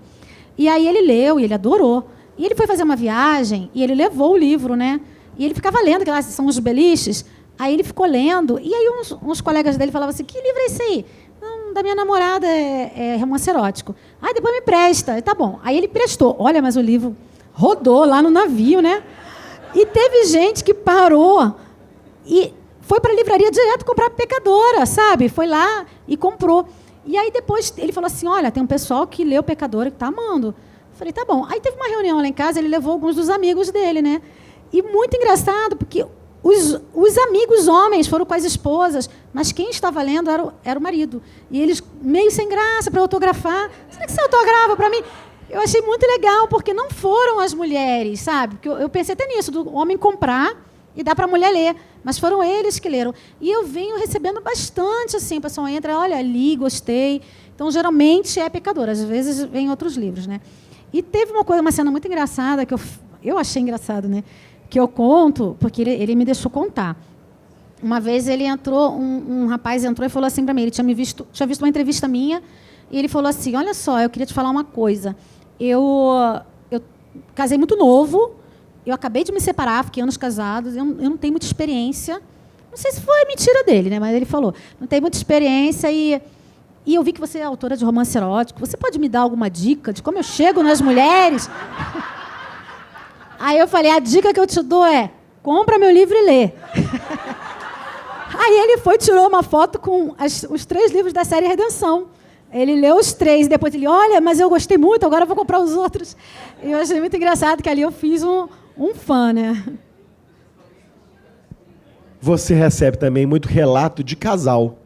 E aí ele leu, e ele adorou. E ele foi fazer uma viagem, e ele levou o livro, né? E ele ficava lendo, que são os beliches. Aí ele ficou lendo, e aí uns colegas dele falavam assim, que livro é esse aí? da minha namorada é romance erótico. Aí depois me presta. Tá bom. Aí ele prestou. Olha, mas o livro rodou lá no navio, né? E teve gente que parou e foi para a livraria direto comprar Pecadora, sabe? Foi lá e comprou. E aí depois ele falou assim, olha, tem um pessoal que leu Pecadora e que tá amando. Eu falei, tá bom. Aí teve uma reunião lá em casa, ele levou alguns dos amigos dele, né? E muito engraçado, porque os amigos homens foram com as esposas, mas quem estava lendo era o marido. E eles, meio sem graça, para autografar. Será que você autografa para mim? Eu achei muito legal, porque não foram as mulheres, sabe? Porque eu pensei até nisso, do homem comprar e dar para a mulher ler. Mas foram eles que leram. E eu venho recebendo bastante, assim, o pessoal entra, olha, li, gostei. Então, geralmente, é Pecadora. Às vezes, vem outros livros, né? E teve uma cena muito engraçada, que eu achei engraçado, né? Que eu conto, porque ele me deixou contar. Uma vez ele entrou, um rapaz entrou e falou assim para mim, ele tinha visto uma entrevista minha, e ele falou assim, olha só, eu queria te falar uma coisa. Eu casei muito novo, eu acabei de me separar, fiquei anos casados, eu não tenho muita experiência. Não sei se foi mentira dele, né? Mas ele falou, não tenho muita experiência e eu vi que você é autora de romance erótico. Você pode me dar alguma dica de como eu chego nas mulheres? Aí eu falei, a dica que eu te dou é, compra meu livro e lê. Aí ele foi, tirou uma foto com os 3 livros da série Redenção. Ele leu os 3, depois ele, olha, mas eu gostei muito, agora eu vou comprar os outros. E eu achei muito engraçado que ali eu fiz um fã, né? Você recebe também muito relato de casal,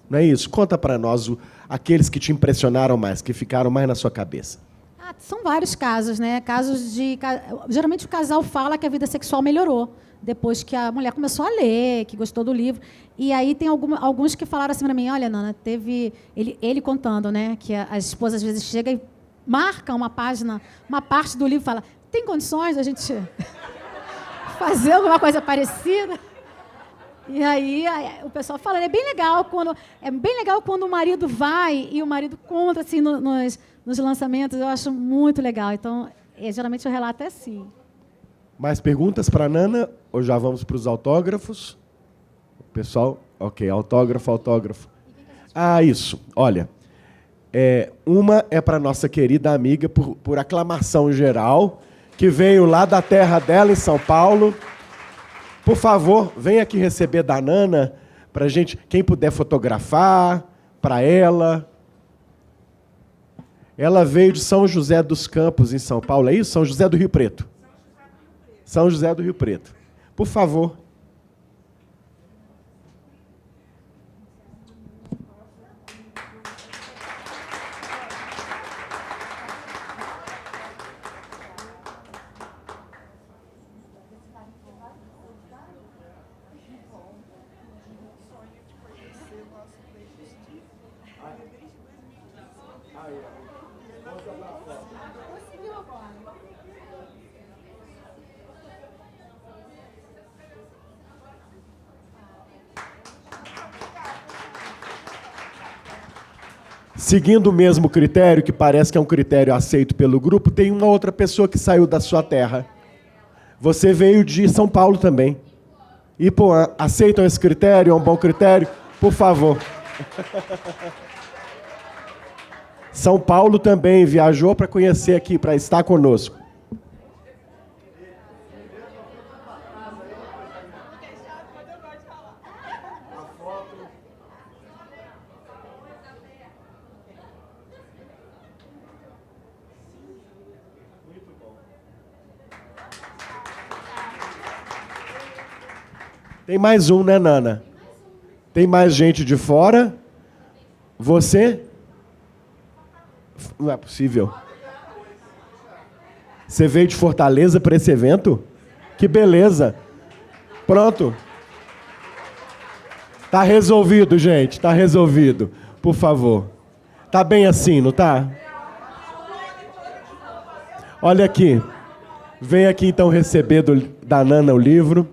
não é isso? Conta para nós aqueles que te impressionaram mais, que ficaram mais na sua cabeça. São vários casos, né? Casos de... Geralmente o casal fala que a vida sexual melhorou depois que a mulher começou a ler, que gostou do livro. E aí tem alguns que falaram assim para mim, olha, Nana, teve... Ele contando, né? Que a esposa às vezes chega e marca uma página, uma parte do livro e fala, tem condições da gente fazer alguma coisa parecida? E aí o pessoal fala, é bem legal quando o marido vai e o marido conta assim nos lançamentos, eu acho muito legal. Então, geralmente o relato é assim. Mais perguntas para a Nana? Ou já vamos para os autógrafos? Pessoal, ok, autógrafo. Ah, isso. Olha, uma é para nossa querida amiga, por aclamação geral, que veio lá da terra dela, em São Paulo. Por favor, venha aqui receber da Nana, para a gente, quem puder fotografar, para ela. Ela veio de São José dos Campos, em São Paulo, é isso? São José do Rio Preto. São José do Rio Preto. Por favor. Seguindo o mesmo critério, que parece que é um critério aceito pelo grupo, tem uma outra pessoa que saiu da sua terra. Você veio de São Paulo também. E, pô, aceitam esse critério? É um bom critério? Por favor. São Paulo também viajou para conhecer aqui, para estar conosco. Tem mais um, né, Nana? Tem mais gente de fora? Você? Não é possível. Você veio de Fortaleza para esse evento? Que beleza. Pronto. Tá resolvido, gente. Tá resolvido. Por favor. Tá bem assim, não tá? Olha aqui. Vem aqui, então, receber da Nana o livro.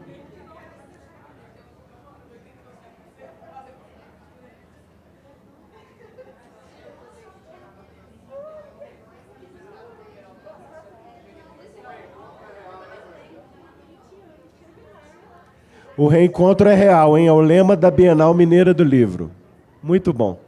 O reencontro é real, hein? É o lema da Bienal Mineira do Livro. Muito bom.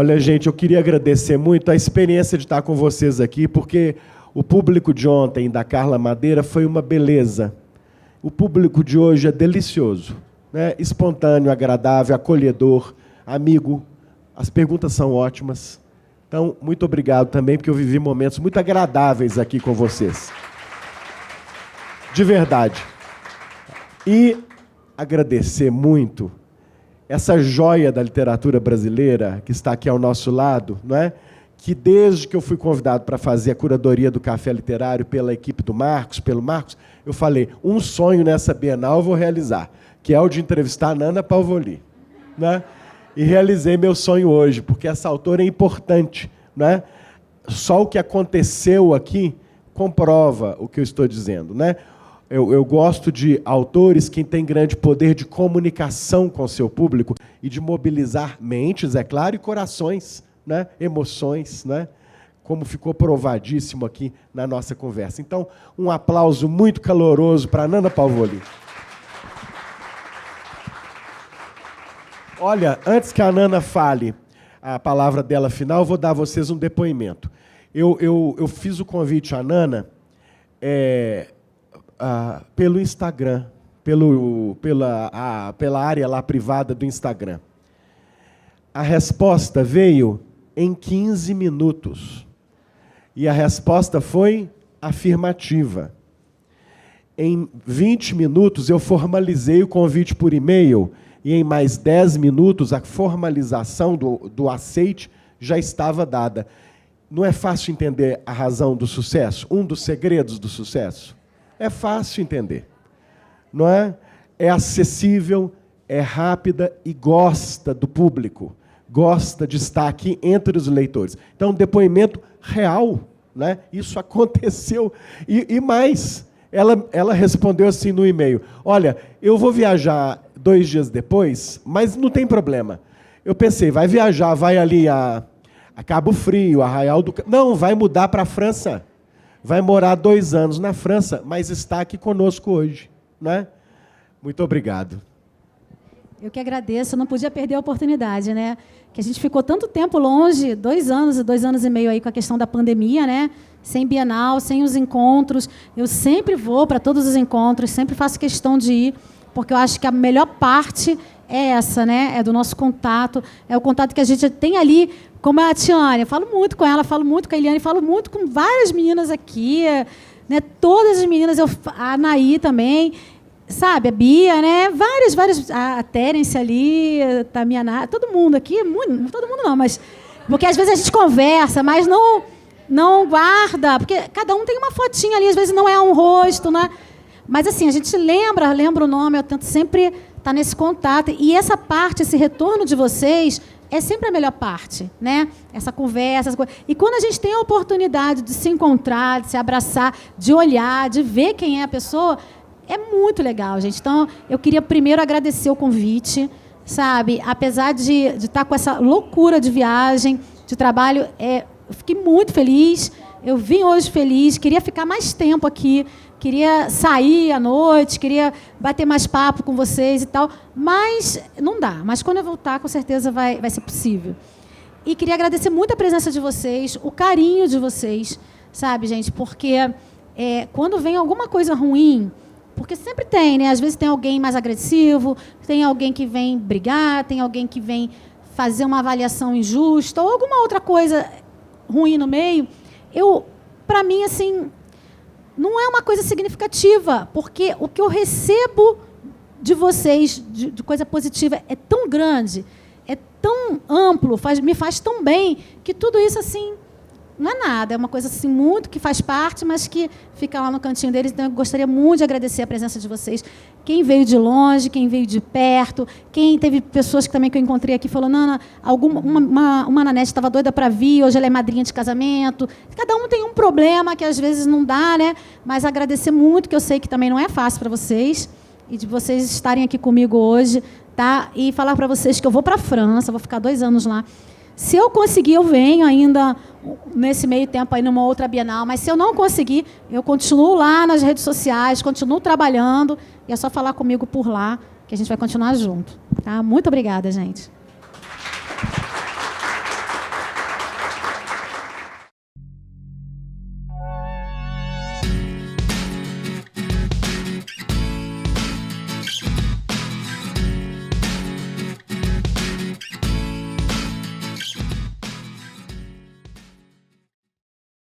Olha, gente, eu queria agradecer muito a experiência de estar com vocês aqui, porque o público de ontem, da Carla Madeira, foi uma beleza. O público de hoje é delicioso, né? Espontâneo, agradável, acolhedor, amigo. As perguntas são ótimas. Então, muito obrigado também, porque eu vivi momentos muito agradáveis aqui com vocês. De verdade. E agradecer muito essa joia da literatura brasileira, que está aqui ao nosso lado, não é? Que desde que eu fui convidado para fazer a curadoria do Café Literário pela equipe do Marcos, pelo Marcos, eu falei, um sonho nessa Bienal eu vou realizar, que é o de entrevistar a Nana Pavolli, né? E realizei meu sonho hoje, porque essa autora é importante, né? Só o que aconteceu aqui comprova o que eu estou dizendo, né? Eu gosto de autores que têm grande poder de comunicação com o seu público e de mobilizar mentes, é claro, e corações, né? Emoções, né? Como ficou provadíssimo aqui na nossa conversa. Então, um aplauso muito caloroso para a Nana Pavolli. Olha, antes que a Nana fale a palavra dela final, eu vou dar a vocês um depoimento. Eu fiz o convite à Nana pelo Instagram, pela área lá privada do Instagram. A resposta veio em 15 minutos. E a resposta foi afirmativa. Em 20 minutos, eu formalizei o convite por e-mail e em mais 10 minutos, a formalização do aceite já estava dada. Não é fácil entender a razão do sucesso? Um dos segredos do sucesso? É fácil entender. Não é? É acessível, é rápida e gosta do público. Gosta de estar aqui entre os leitores. Então, depoimento real, né? Isso aconteceu. E mais, ela respondeu assim no e-mail, olha, eu vou viajar 2 dias depois, mas não tem problema. Eu pensei, vai viajar, vai ali a Cabo Frio, Arraial do... Não, vai mudar para a França. Vai morar 2 anos na França, mas está aqui conosco hoje, né? Muito obrigado. Eu que agradeço, eu não podia perder a oportunidade, né? Que a gente ficou tanto tempo longe, 2 anos e 2 anos e meio aí com a questão da pandemia, né? Sem Bienal, sem os encontros. Eu sempre vou para todos os encontros, sempre faço questão de ir, porque eu acho que a melhor parte é essa, né? É do nosso contato, é o contato que a gente tem ali, como a Tiane. Eu falo muito com ela, falo muito com a Eliane, falo muito com várias meninas aqui, né? Todas as meninas, a Anaí também, sabe? A Bia, né? Várias, a Terence ali, a Tamiana, todo mundo aqui, todo mundo não, mas porque às vezes a gente conversa, mas não guarda, porque cada um tem uma fotinha ali, às vezes não é um rosto, né? Mas assim, a gente lembra o nome, eu tento sempre estar nesse contato. E essa parte, esse retorno de vocês, é sempre a melhor parte, né? Essa conversa, essa coisa. E quando a gente tem a oportunidade de se encontrar, de se abraçar, de olhar, de ver quem é a pessoa, é muito legal, gente. Então, eu queria primeiro agradecer o convite, sabe? Apesar de estar com essa loucura de viagem, de trabalho, eu fiquei muito feliz. Eu vim hoje feliz, queria ficar mais tempo aqui, queria sair à noite, queria bater mais papo com vocês e tal, mas não dá. Mas quando eu voltar, com certeza vai ser possível. E queria agradecer muito a presença de vocês, o carinho de vocês, sabe, gente? Porque quando vem alguma coisa ruim, porque sempre tem, né? Às vezes tem alguém mais agressivo, tem alguém que vem brigar, tem alguém que vem fazer uma avaliação injusta ou alguma outra coisa ruim no meio. Para mim, assim, não é uma coisa significativa, porque o que eu recebo de vocês, de coisa positiva, é tão grande, é tão amplo, me faz tão bem, que tudo isso, assim, não é nada. É uma coisa assim, muito que faz parte, mas que fica lá no cantinho deles. Então, eu gostaria muito de agradecer a presença de vocês. Quem veio de longe, quem veio de perto, quem teve pessoas que eu encontrei aqui, falou, Nana, uma Nanete estava doida para vir, hoje ela é madrinha de casamento. Cada um tem um problema que às vezes não dá, né? Mas agradecer muito, que eu sei que também não é fácil para vocês, e de vocês estarem aqui comigo hoje, tá? E falar para vocês que eu vou para a França, vou ficar 2 anos lá. Se eu conseguir, eu venho ainda nesse meio tempo aí numa outra Bienal, mas se eu não conseguir, eu continuo lá nas redes sociais, continuo trabalhando, e é só falar comigo por lá, que a gente vai continuar junto. Tá? Muito obrigada, gente.